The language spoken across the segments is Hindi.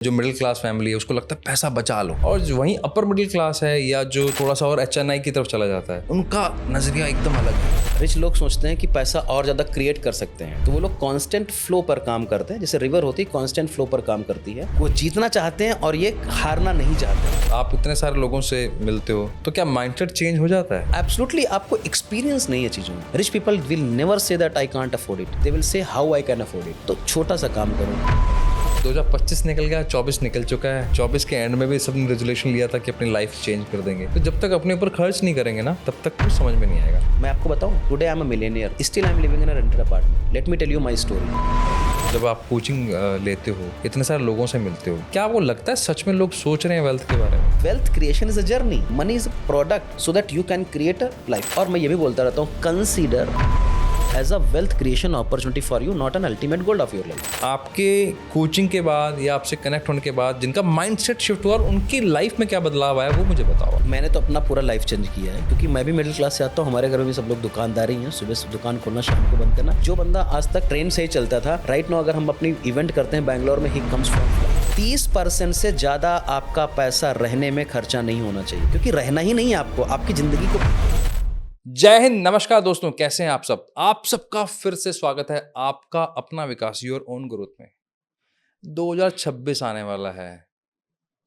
जो मिडिल क्लास फैमिली है उसको लगता है पैसा बचा लो, और जो वहीं अपर मिडिल क्लास है या जो थोड़ा सा और HNI की तरफ चला जाता है, उनका नजरिया एकदम अलग है। रिच लोग सोचते हैं कि पैसा और ज़्यादा क्रिएट कर सकते हैं, तो वो लोग कांस्टेंट फ्लो पर काम करते हैं। जैसे रिवर होती है, कांस्टेंट फ्लो पर काम करती है। वो जीतना चाहते हैं और ये हारना नहीं चाहते। आप इतने सारे लोगों से मिलते हो तो क्या माइंडसेट चेंज हो जाता है? एब्सोल्युटली, आपको एक्सपीरियंस नहीं है चीज़ों में। Rich people will never say that I can't afford it, they will say how I can afford it. तो छोटा सा काम करो। 2025 निकल गया, 24 निकल चुका है। 24 के एंड में भी सबने रेजोल्यूशन लिया था कि अपनी लाइफ चेंज कर देंगे। तो जब तक अपने ऊपर खर्च नहीं करेंगे ना, तब तक कुछ समझ में नहीं आएगा। मैं आपको बताऊं, today I am a millionaire, still I am living in a rented apartment. Let me tell you my story. जब आप कोचिंग लेते हो, इतने सारे लोगों से मिलते हो, क्या आपको लगता है सच में लोग सोच रहे हैं वेल्थ के बारे में? Wealth creation is a journey, money is a product so that you can create a life. और मैं ये भी बोलता रहता हूँ, consider as a wealth creation opportunity for you, not an ultimate goal of your life. आपके कोचिंग के बाद या आपसे कनेक्ट होने के बाद जिनका माइंडसेट शिफ्ट हुआ और उनकी लाइफ में क्या बदलाव आया, वो मुझे बताओ। मैंने तो अपना पूरा लाइफ चेंज किया है, क्योंकि मैं भी मिडिल क्लास से आता हूँ। हमारे घर में भी सब लोग दुकानदार ही हैं, सुबह से दुकान खोलना, शाम को बंद करना। जो बंदा आज तक ट्रेन से ही चलता था, राइट नाउ अगर हम अपनी इवेंट करते हैं बैंगलोर में, ही कम्स फ्रॉम 30% से ज़्यादा आपका पैसा रहने में खर्चा नहीं होना चाहिए, क्योंकि रहना ही नहीं है आपको, आपकी ज़िंदगी को। जय हिंद, नमस्कार दोस्तों, कैसे हैं आप सब? आप सबका फिर से स्वागत है आपका अपना विकास, योर ओन ग्रोथ में। 2026 आने वाला है।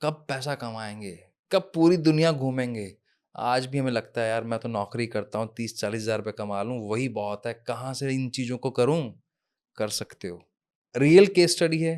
कब पैसा कमाएंगे, कब पूरी दुनिया घूमेंगे? आज भी हमें लगता है यार, मैं तो नौकरी करता हूँ, 30-40 हज़ार रुपये कमा लूँ, वही बहुत है। कहाँ से इन चीज़ों को करूँ? कर सकते हो। रियल केस स्टडी है,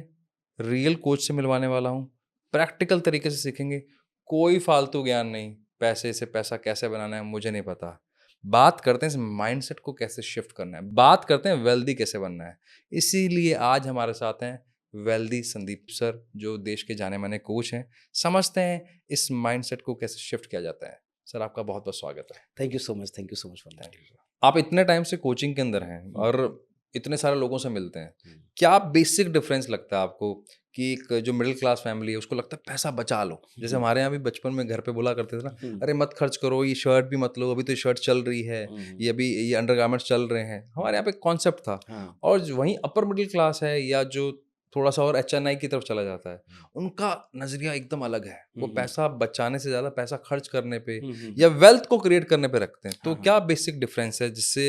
रियल कोच से मिलवाने वाला हूँ, प्रैक्टिकल तरीके से सीखेंगे। कोई फालतू ज्ञान नहीं। पैसे से पैसा कैसे बनाना है मुझे नहीं पता। बात करते हैं इस माइंडसेट को कैसे शिफ्ट करना है, बात करते हैं वेल्दी कैसे बनना है। इसीलिए आज हमारे साथ हैं वेल्दी संदीप सर, जो देश के जाने माने कोच हैं। समझते हैं इस माइंडसेट को कैसे शिफ्ट किया जाता है। सर, आपका बहुत बहुत स्वागत है। Thank you so much for that. Thank you sir. आप इतने टाइम से कोचिंग के अंदर हैं और इतने सारे लोगों से मिलते हैं, क्या बेसिक डिफरेंस लगता है आपको कि एक जो मिडिल क्लास फैमिली है उसको लगता है पैसा बचा लो? जैसे हमारे यहाँ भी बचपन में घर पे बोला करते थे ना, अरे मत खर्च करो, ये शर्ट भी मत लो, अभी तो ये शर्ट चल रही है, ये अभी ये अंडरगारमेंट्स चल रहे हैं। हमारे यहाँ पे कॉन्सेप्ट था। हाँ। और वहीं अपर मिडिल क्लास है या जो थोड़ा सा और HNI की तरफ चला जाता है, उनका नजरिया एकदम अलग है। वो पैसा बचाने से ज्यादा पैसा खर्च करने पे या वेल्थ को क्रिएट करने पे रखते हैं। तो हाँ, क्या बेसिक डिफरेंस है जिससे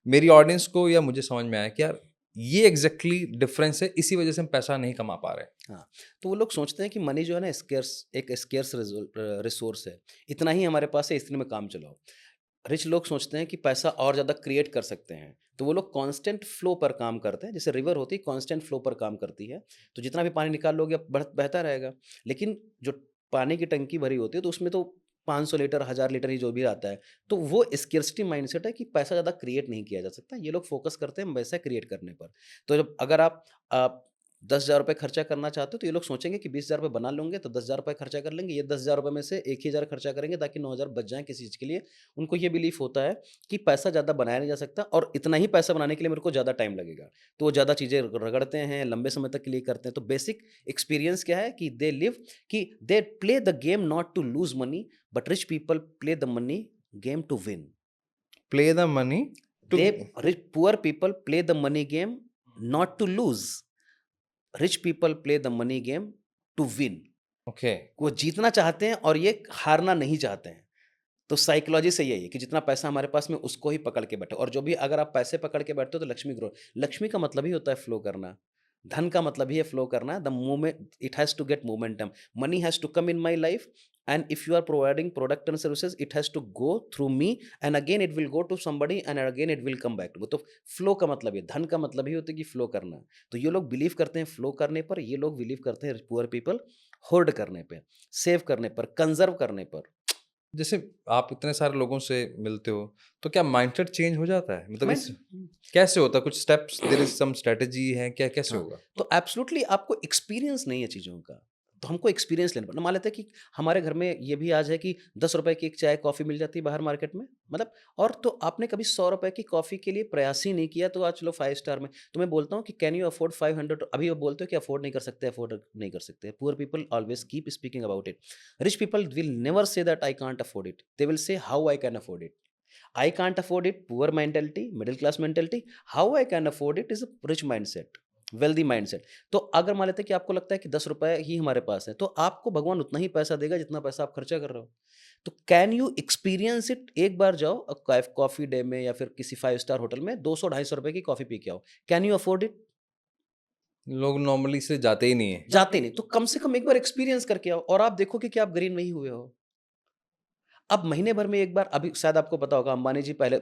मेरी ऑडियंस को या मुझे समझ में आया कि यार ये एग्जैक्टली डिफरेंस है, इसी वजह से हम पैसा नहीं कमा पा रहे? हाँ। तो वो लोग सोचते हैं कि मनी जो है ना, स्केर्स रिसोर्स है। इतना ही हमारे पास है, इतने में काम चलाओ। रिच लोग सोचते हैं कि पैसा और ज़्यादा क्रिएट कर सकते हैं, तो वो लोग कांस्टेंट फ्लो पर काम करते हैं। जैसे रिवर होती है, कांस्टेंट फ्लो पर काम करती है। तो जितना भी पानी निकाल लोगे बहता रहेगा। लेकिन जो पानी की टंकी भरी होती है, तो उसमें तो 500 लीटर, 1000 लीटर ही जो भी आता है। तो वो स्केर्सिटी माइंडसेट है कि पैसा ज़्यादा क्रिएट नहीं किया जा सकता। ये लोग फोकस करते हैं पैसा क्रिएट करने पर। तो जब अगर आप 10,000 रुपये खर्चा करना चाहते हो, तो ये लोग सोचेंगे कि 20,000 रुपये बना लूँगे तो 10,000 रुपये खर्चा कर लेंगे। ये 10,000 रुपये में से 1,000 खर्चा करेंगे, ताकि 9,000 बच जाएँ किसी चीज़ के लिए। उनको ये बिलीफ होता है कि पैसा ज़्यादा बनाया नहीं जा सकता, और इतना ही पैसा बनाने के लिए मेरे को ज़्यादा टाइम लगेगा। तो वो ज़्यादा चीज़ें रगड़ते हैं, लंबे समय तक के लिए करते हैं। तो बेसिक एक्सपीरियंस क्या है कि they play the game not to lose money, but rich people play the money game to win. Play the money to poor people play the money game not to lose, rich people play the money game to win. Okay. वो जीतना चाहते हैं और ये हारना नहीं चाहते हैं। तो साइकोलॉजी से यही है कि जितना पैसा हमारे पास में, उसको ही पकड़ के बैठो। और जो भी अगर आप पैसे पकड़ के बैठते हो, तो लक्ष्मी ग्रो। लक्ष्मी का मतलब ही होता है फ्लो करना। धन का मतलब ही है फ्लो करना। The moment it has to get momentum, money has to come in my life, and if you are providing product and services, it has to go through me, and again it will go to somebody, and again it will come back to. तो फ्लो का मतलब है, धन का मतलब ही होता है कि फ्लो करना। तो ये लोग बिलीव करते हैं फ्लो करने पर, ये लोग बिलीव करते हैं पुअर पीपल होल्ड करने पे, सेव करने पर, कंजर्व करने पर। जैसे आप इतने सारे लोगों से मिलते हो तो क्या माइंडसेट चेंज हो जाता है? मतलब मैं इस कैसे होता है? कुछ steps, there is some strategy है क्या, कैसे हाँ, होगा? तो एब्सोल्युटली आपको एक्सपीरियंस नहीं है चीज़ों का, तो हमको एक्सपीरियंस लेना पड़ता। मान लेते हैं कि हमारे घर में ये भी आज है कि 10 रुपए की एक चाय कॉफ़ी मिल जाती है बाहर मार्केट में, मतलब। और तो आपने कभी 100 रुपए की कॉफ़ी के लिए प्रयास ही नहीं किया, तो आज चलो 5 स्टार में। तो मैं बोलता हूँ कि कैन यू अफोर्ड 500? अभी वो बोलते हो कि अफोर्ड नहीं कर सकते, अफोर्ड नहीं कर सकते। Poor people always keep speaking about it. Rich people will never say that I can't afford it, they will say how I can afford it. I can't afford it, poor mentality, middle class mentality. How I can afford it is a rich mindset. Wealthy mindset. तो अगर मान लेते हैं कि आपको लगता है कि 10 रुपए ही हमारे पास है, तो आपको भगवान उतना ही पैसा देगा जितना पैसा आप खर्चा कर रहे हो। तो कैन यू एक्सपीरियंस इट? एक बार जाओ कॉफ़ी डे में या फिर किसी 5 स्टार होटल में 200-250 रुपए की कॉफ़ी पी के आओ। Can you afford it? लोग नॉर्मली इसलिए जाते ही नहीं है। जाते नहीं। तो कम से कम एक बार एक्सपीरियंस करके आओ और आप देखोगे कि आप ग्रीन नहीं हुए हो। अब महीने भर में एक बार, अभी शायद आपको पता होगा, अंबानी जी पहले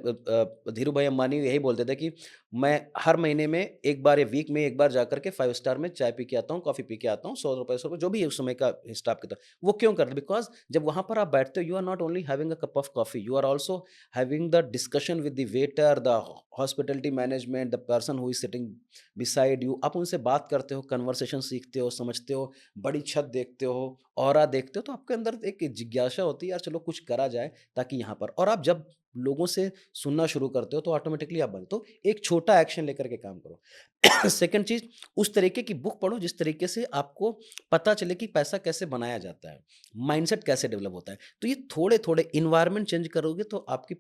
धीरू भाई अंबानी यही बोलते थे कि मैं हर महीने में एक बार या वीक में एक बार जाकर के 5 स्टार में चाय पी के आता हूँ, कॉफ़ी पी के आता हूँ, ₹100 जो भी है उस समय का हिसाब किताब। वो क्यों करते? बिकॉज़ जब वहाँ पर आप बैठते हो, you are not only having a cup of coffee, you are also having the discussion with the waiter, the hospitality management, the person who is sitting beside you. आप उनसे बात करते हो, कन्वर्सेशन सीखते हो, समझते हो, बड़ी छत देखते हो, ऑरा देखते हो, तो आपके अंदर एक जिज्ञासा होती है, यार चलो कुछ करा जाए ताकि यहाँ पर। और आप जब लोगों से सुनना शुरू करते हो तो ऑटोमेटिकली आप बनते हो। एक छोटा एक्शन लेकर के काम करो। सेकंड चीज़, उस तरीके की बुक पढ़ो जिस तरीके से आपको पता चले कि पैसा कैसे बनाया जाता है, माइंडसेट कैसे डेवलप होता है। तो ये थोड़े-थोड़े एनवायरनमेंट चेंज करोगे तो आपकी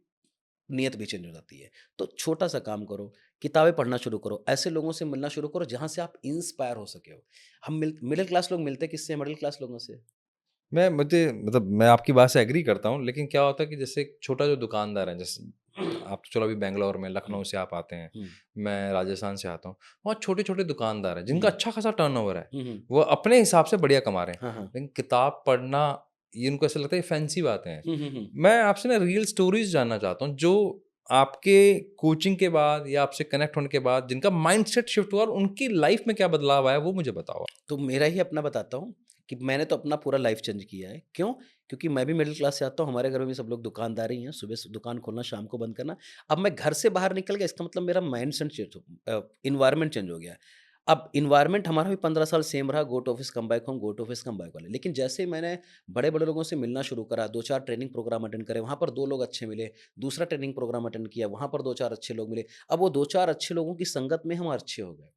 नियत भी चेंज हो जाती है। तो छोटा-सा काम करो, किताबें पढ़ना शुरू करो, ऐसे लोगों से मिलना शुरू करो जहाँ से आप इंस्पायर हो सके हो। हम मिडल क्लास लोग मिलते किससे हैं? मिडल क्लास लोगों से। मैं आपकी बात से एग्री करता हूँ, लेकिन क्या होता है कि जैसे एक छोटा जो दुकानदार है, जैसे आप तो चलो अभी बैंगलोर में, हुँ, लखनऊ से आप आते हैं, हुँ, मैं राजस्थान से आता हूँ। वहाँ छोटे-छोटे दुकानदार हैं, जिनका हुँ, अच्छा खासा टर्नओवर है। हुँ, हुँ। वो अपने हिसाब से बढ़िया कमा रहे हैं, हाँ, हाँ। लेकिन किताब पढ़ना, ये उनको ऐसा लगता है ये फैंसी बातें हैं। हुँ, हुँ, हुँ। मैं आपसे ना रियल स्टोरीज़ जानना चाहता हूँ, जो आपके कोचिंग के बाद या आपसे कनेक्ट होने के बाद जिनका माइंडसेट शिफ्ट हुआ और उनकी लाइफ़ में क्या बदलाव आया, वो मुझे बताओ आप? तो मेरा ही अपना बताता हूँ कि मैंने तो अपना पूरा लाइफ चेंज किया है। क्यों? क्योंकि मैं भी मिडिल क्लास से आता हूँ, हमारे घर में भी सब लोग दुकानदार ही हैं, सुबह से दुकान खोलना, शाम को बंद करना। अब मैं घर से बाहर निकल गया, इसका मतलब मेरा माइंडसेट एनवायरनमेंट चेंज हो गया है। अब एनवायरनमेंट हमारा भी 15 साल सेम रहा, go to office come back home, go to office come back वाले। लेकिन जैसे ही मैंने बड़े-बड़े लोगों से मिलना शुरू करा, 2-4 ट्रेनिंग प्रोग्राम अटेंड करे, वहाँ पर 2 लोग अच्छे मिले, दूसरा ट्रेनिंग प्रोग्राम अटेंड किया, वहाँ पर 2-4 अच्छे लोग मिले। अब वो 2-4 अच्छे लोगों की संगत में हम अच्छे हो गए।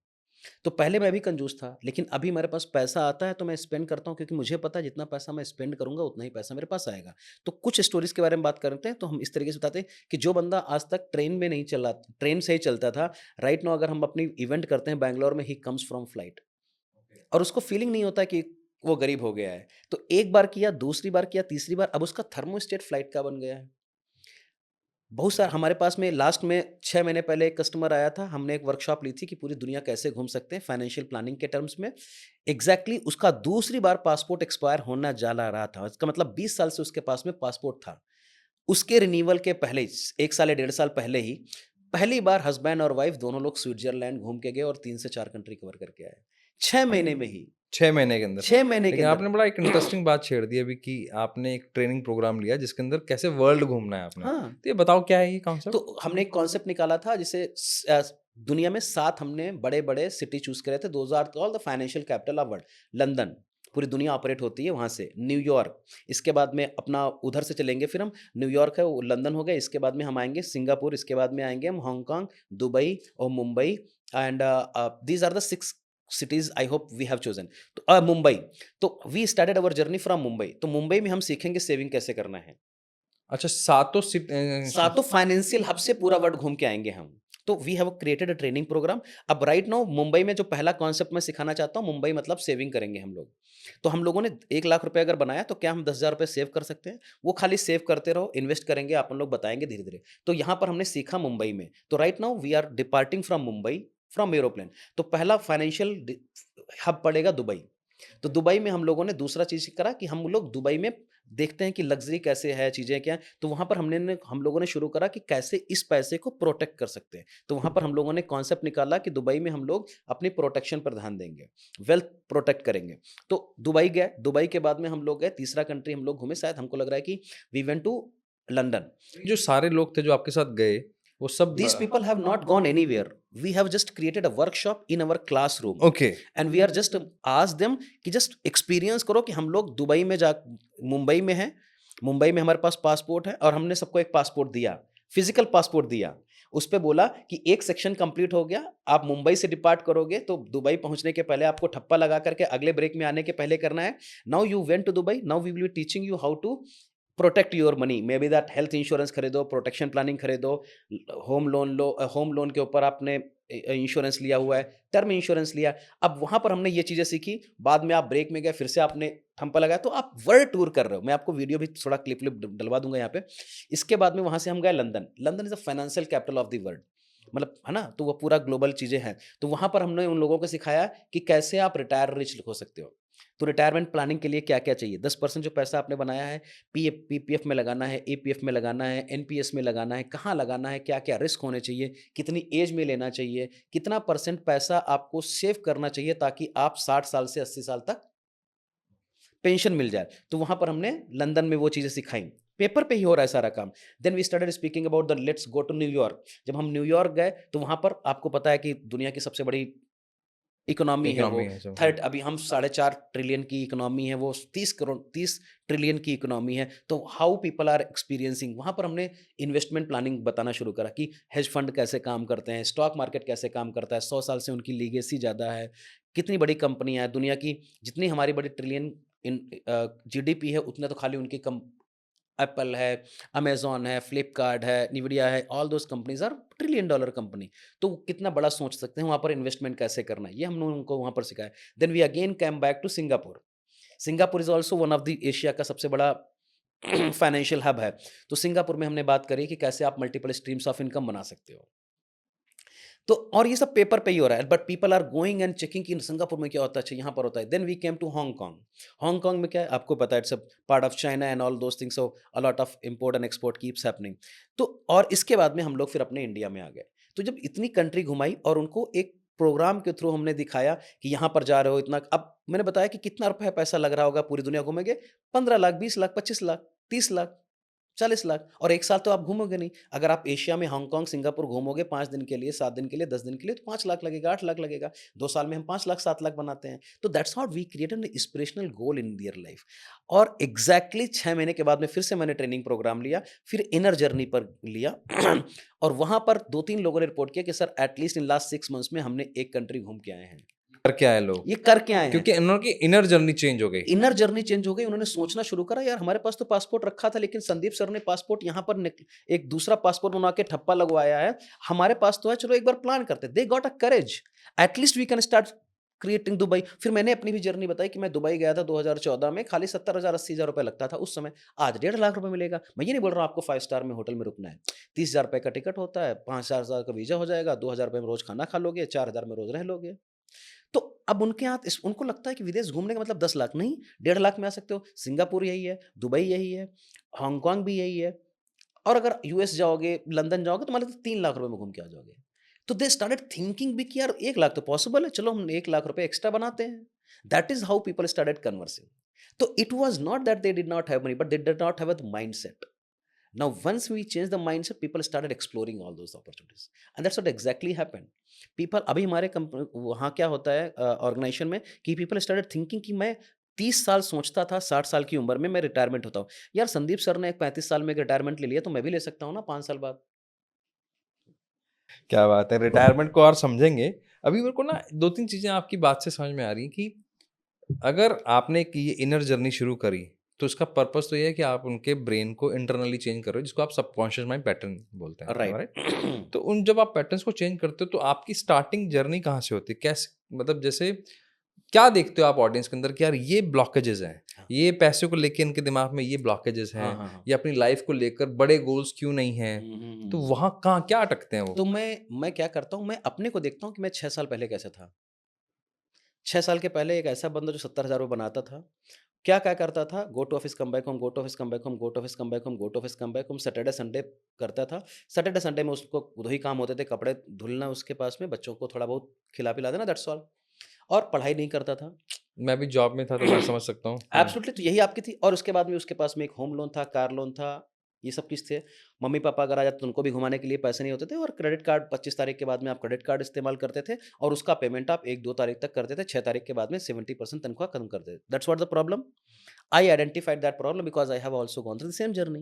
तो पहले मैं भी कंजूस था, लेकिन अभी मेरे पास पैसा आता है तो मैं स्पेंड करता हूँ, क्योंकि मुझे पता है जितना पैसा मैं स्पेंड करूँगा उतना ही पैसा मेरे पास आएगा। तो कुछ स्टोरीज़ के बारे में बात करते हैं, तो हम इस तरीके से बताते हैं कि जो बंदा आज तक ट्रेन में नहीं चला, ट्रेन से ही चलता था, राइट नाउ अगर हम अपनी इवेंट करते हैं बैंगलोर में, ही कम्स फ्रॉम फ्लाइट, और उसको फीलिंग नहीं होता कि वो गरीब हो गया है। तो एक बार किया, दूसरी बार किया, तीसरी बार, अब उसका थर्मोस्टेट फ्लाइट का बन गया है। बहुत सारा हमारे पास में लास्ट में 6 महीने पहले एक कस्टमर आया था, हमने एक वर्कशॉप ली थी कि पूरी दुनिया कैसे घूम सकते हैं फाइनेंशियल प्लानिंग के टर्म्स में। एग्ज़ैक्टली उसका दूसरी बार पासपोर्ट एक्सपायर होना जा ला रहा था। इसका मतलब 20 साल से उसके पास में पासपोर्ट था। उसके रिन्यूअल के पहले ही 1 साल या 1.5 साल पहले ही, पहली बार हस्बैंड और वाइफ दोनों लोग स्विट्ज़रलैंड घूम के गए और 3 से 4 कंट्री कवर करके आए। 6 महीने में ही, 6 महीने के अंदर। 6 महीने के लेकिन अंदर। आपने बड़ा एक इंटरेस्टिंग बात छेड़ दी अभी कि आपने एक ट्रेनिंग प्रोग्राम लिया जिसके अंदर कैसे वर्ल्ड घूमना है आपने। हाँ। तो ये बताओ क्या है ये कॉन्सेप्ट? तो हमने एक कॉन्सेप्ट निकाला था जिसे दुनिया में 7 हमने बड़े-बड़े सिटी चूज़ करे थे, those are called the financial capital of world. London, पूरी दुनिया ऑपरेट होती है वहाँ से। न्यूयॉर्क, इसके बाद में अपना उधर से चलेंगे, फिर हम न्यूयॉर्क है वो लंदन हो गया, इसके बाद में हम आएँगे सिंगापुर, इसके बाद में आएँगे हम हांगकांग, दुबई और Mumbai, and these are the 6 cities I hope we have chosen. तो मुंबई, तो we started our journey from Mumbai. तो मुंबई में हम सीखेंगे सेविंग कैसे करना है। अच्छा, सातों सातों फाइनेंशियल हब से पूरा वर्ल्ड घूम के आएँगे हम। तो we have created a training program. अब राइट नाउ मुंबई में जो पहला कॉन्सेप्ट मैं सिखाना चाहता हूँ, मुंबई मतलब सेविंग करेंगे हम लोग। तो हम लोगों ने 1 लाख रुपए अगर बनाया तो क्या हम 10,000 रुपए सेव कर सकते हैं? वो खाली सेव करते रहो, इन्वेस्ट करेंगे, अपन लोग बताएँगे धीरे-धीरे। तो यहाँ पर हमने सीखा मुंबई में। तो right now we are departing from Mumbai, from aeroplane. तो पहला फाइनेंशियल हब पड़ेगा दुबई। तो दुबई में हम लोगों ने दूसरा चीज़ करा कि हम लोग दुबई में देखते हैं कि लग्ज़री कैसे है, चीज़ें क्या हैं। तो वहाँ पर हम लोगों ने शुरू करा कि कैसे इस पैसे को प्रोटेक्ट कर सकते हैं। तो वहाँ पर हम लोगों ने कॉन्सेप्ट निकाला कि दुबई में हम लोग अपनी प्रोटेक्शन पर ध्यान देंगे, वेल्थ प्रोटेक्ट करेंगे। तो दुबई गए, दुबई के बाद में हम लोग गए, तीसरा कंट्री हम लोग घूमे, शायद हमको लग रहा है कि वी वेंट टू लंदन। जो सारे लोग थे जो आपके साथ गए, वो सब These people have not gone anywhere. We have just created a workshop in our classroom. Okay. And we are just ask them कि just experience करो कि हम लोग दुबई में जा, मुंबई में हैं, मुंबई में हमारे पास पासपोर्ट है और हमने सबको एक पासपोर्ट दिया, फिजिकल पासपोर्ट दिया। उस पे बोला कि एक सेक्शन कंप्लीट हो गया, आप मुंबई से डिपार्ट करोगे तो दुबई पहुंचने के पहले आपको ठप्पा लगा करके अगले ब्रेक में आने के पहले करना है। Now you went to Dubai, now we will be teaching you how to protect your money. May be that health insurance खरीदो, प्रोटेक्शन प्लानिंग खरीदो, होम लोन लो, होम लोन के ऊपर आपने इंश्योरेंस लिया हुआ है, टर्म इंश्योरेंस लिया। अब वहाँ पर हमने ये चीज़ें सीखी, बाद में आप ब्रेक में गए, फिर से आपने थंपा लगाया, तो आप वर्ल्ड टूर कर रहे हो। मैं आपको वीडियो भी थोड़ा क्लिप डलवा दूँगा यहाँ पे। इसके बाद में वहाँ से हम गए London. London is the financial capital of the world, मतलब है ना? तो वो पूरा ग्लोबल चीज़ें हैं। तो वहाँ पर हमने उन लोगों को सिखाया कि कैसे आप रिटायर रिच हो सकते हो। तो रिटायरमेंट प्लानिंग के लिए क्या-क्या चाहिए? 10% जो पैसा आपने बनाया है, पीपीएफ में लगाना है, एपीएफ में लगाना है, एनपीएस में लगाना है, कहाँ लगाना है, क्या-क्या रिस्क होने चाहिए, कितनी एज में लेना चाहिए, कितना परसेंट पैसा आपको सेव करना चाहिए ताकि आप 60 साल से 80 साल तक पेंशन मिल जाए। तो वहाँ पर हमने लंदन में वो चीज़ें सिखाई। पेपर पे ही हो रहा है सारा काम। Then we started speaking about the let's go to New York. जब हम न्यूयॉर्क गए तो वहाँ पर आपको पता है कि दुनिया की सबसे बड़ी इकोनॉमी है वो। इकोनॉमी है सब, हाँ। थर्ड अभी हम 4.5 ट्रिलियन की इकोनॉमी है, वो 30 ट्रिलियन की इकोनॉमी है। तो हाउ पीपल आर एक्सपीरियंसिंग, वहाँ पर हमने इन्वेस्टमेंट प्लानिंग बताना शुरू करा कि हेज फंड कैसे काम करते हैं, स्टॉक मार्केट कैसे काम करता है, 100 साल से उनकी लीगेसी ज़्यादा है, कितनी बड़ी कंपनियाँ हैं, दुनिया की जितनी हमारी बड़ी ट्रिलियन जीडीपी है, उतने तो खाली उनकी कम एप्पल है, अमेज़न है, फ्लिपकार्ट है, निविडिया है, all those companies are trillion dollar company. तो वो कितना बड़ा सोच सकते हैं, वहाँ पर इन्वेस्टमेंट कैसे करना है, ये हमने उनको वहाँ पर सिखाया। Then we again came back to Singapore. Singapore is also one of the Asia का सबसे बड़ा फाइनेंशियल हब है। तो सिंगापुर में हमने बात करी कि कैसे आप मल्टीपल स्ट्रीम्स ऑफ इनकम बना सकते हो। तो और ये सब पेपर पे ही हो रहा है, but people are going and checking कि सिंगापुर में क्या होता है, अच्छा यहाँ पर होता है। Then we came to Hong Kong. Hong Kong में क्या है आपको पता है, it's a part of China and all those things, so a lot of import and export keeps happening. तो और इसके बाद में हम लोग फिर अपने इंडिया में आ गए। तो जब इतनी कंट्री घुमाई और उनको एक प्रोग्राम के थ्रू हमने दिखाया कि यहाँ पर जा रहे हो इतना, अब मैंने बताया कि कितना रुपया पैसा लग रहा होगा, पूरी दुनिया घूमेंगे 15 लाख, 20 लाख, 25 लाख, 30 लाख, 40 लाख, और एक साल तो आप घूमोगे नहीं। अगर आप एशिया में हांगकांग, सिंगापुर घूमोगे 5 दिन के लिए, 7 दिन के लिए, 10 दिन के लिए, तो 5 लाख लगेगा, 8 लाख लगेगा। 2 साल में हम 5 लाख, 7 लाख बनाते हैं। तो that's how we created an inspirational goal in their life. और एग्ज़ैक्टली 6 महीने के बाद में फिर से मैंने ट्रेनिंग प्रोग्राम लिया, फिर इनर जर्नी पर लिया और वहाँ पर 2-3 लोगों ने रिपोर्ट किया कि sir at least in last 6 months में हमने एक कंट्री घूम के आए हैं। करके आए लोग, ये करके आए हैं। क्योंकि उनकी इनर जर्नी चेंज हो गई। इनर जर्नी चेंज हो गई, उन्होंने सोचना शुरू करा, यार हमारे पास तो पासपोर्ट रखा था, लेकिन संदीप सर ने पासपोर्ट यहाँ पर एक दूसरा पासपोर्ट बना के ठप्पा लगवाया है, हमारे पास तो है, चलो एक बार प्लान करते। They got a courage, at least we can start creating Dubai. फिर मैंने अपनी भी जर्नी बताई कि मैं दुबई गया था 2014 में, खाली 70,000 80,000 रुपए लगता था उस समय। आज 1.5 लाख रुपए मिलेगा। मैं ये नहीं बोल रहा हूँ आपको 5 स्टार में होटल में रुकना है। 30,000 रुपए का टिकट होता है, 5,000 का वीजा हो जाएगा, 2,000 रुपए में रोज खाना खा लोगे, 4,000 में रोज रह लोगे। तो अब उनके यहाँ उनको लगता है कि विदेश घूमने का मतलब 10 लाख नहीं, 1.5 लाख में आ सकते हो। सिंगापुर यही है, दुबई यही है, हांगकांग भी यही है, और अगर यूएस जाओगे, लंदन जाओगे, तो मान लो 3 लाख रुपए में घूम के आ जाओगे। तो दे स्टार्टेड थिंकिंग भी कि यार 1 लाख तो पॉसिबल है, चलो हम 1 लाख रुपए एक्स्ट्रा बनाते हैं। That is how people started conversing. तो it was not that they did not have money, but they did not have the mindset. Now, once we changed the mindset, people started exploring all those opportunities, and that's what exactly happened. People, अभी हमारे वहाँ क्या होता है ऑर्गेनाइजेशन में, कि पीपल स्टार्टेड थिंकिंग कि मैं 30 साल सोचता था 60 साल की उम्र में मैं रिटायरमेंट होता हूँ। यार संदीप सर ने 35 साल में एक रिटायरमेंट ले लिया, तो मैं भी ले सकता हूँ ना 5 साल बाद। क्या बात है! रिटायरमेंट को और समझेंगे। अभी मेरे को ना 2-3 चीज़ें आपकी बात से समझ में आ रही हैं कि अगर आपने एक ये इनर जर्नी शुरू करी, तो इसका पर्पस तो ये है कि आप उनके ब्रेन को इंटरनली चेंज कर रहे हो, जिसको आप सबकॉन्शियस माइंड पैटर्न बोलते हैं, एम आई राइट। राइट? तो उन जब आप पैटर्न्स को चेंज करते हो, तो आपकी स्टार्टिंग जर्नी कहाँ से होती है? कैसे, मतलब जैसे क्या देखते हो आप ऑडियंस के अंदर कि यार ये ब्लॉकेजेज़ हैं, हाँ, ये पैसे को लेके इनके दिमाग में ये ब्लॉकेजेज़ हाँ, हैं, हाँ, हाँ। या अपनी लाइफ को लेकर बड़े गोल्स क्यों नहीं हैं? तो हम्म। वहाँ कहाँ क्या अटकते हैं वो? तो मैं क्या करता हूँ, मैं अपने को देखता हूँ कि मैं 6 साल पहले कैसा था। 6 साल के पहले एक ऐसा बंदा जो 70,000 रुपए बनाता था, क्या-क्या करता था, go to office, come back home, go to office, come back home, go to office, come back home, go to office, come back home, Saturday Sunday करता था। सैटरडे संडे में उसको 2 ही काम होते थे, कपड़े धुलना उसके पास में, बच्चों को थोड़ा बहुत खिला-पिला देना, दैट्स ऑल। और पढ़ाई नहीं करता था। मैं भी जॉब में था तो मैं समझ सकता हूँ। हुँ। एब्सोल्युटली, तो यही आपकी थी। और उसके बाद में उसके पास में एक होम लोन था, कार लोन था, ये सब चीज़ थे। मम्मी-पापा अगर आ जाते तो उनको भी घुमाने के लिए पैसे नहीं होते थे, और क्रेडिट कार्ड 25 तारीख के बाद में आप क्रेडिट कार्ड इस्तेमाल करते थे, और उसका पेमेंट आप 1-2 तारीख तक करते थे, 6 तारीख के बाद में 70% तनख्वाह खत्म कर देते। That's what the problem. I identified that problem because I have also gone through the same journey.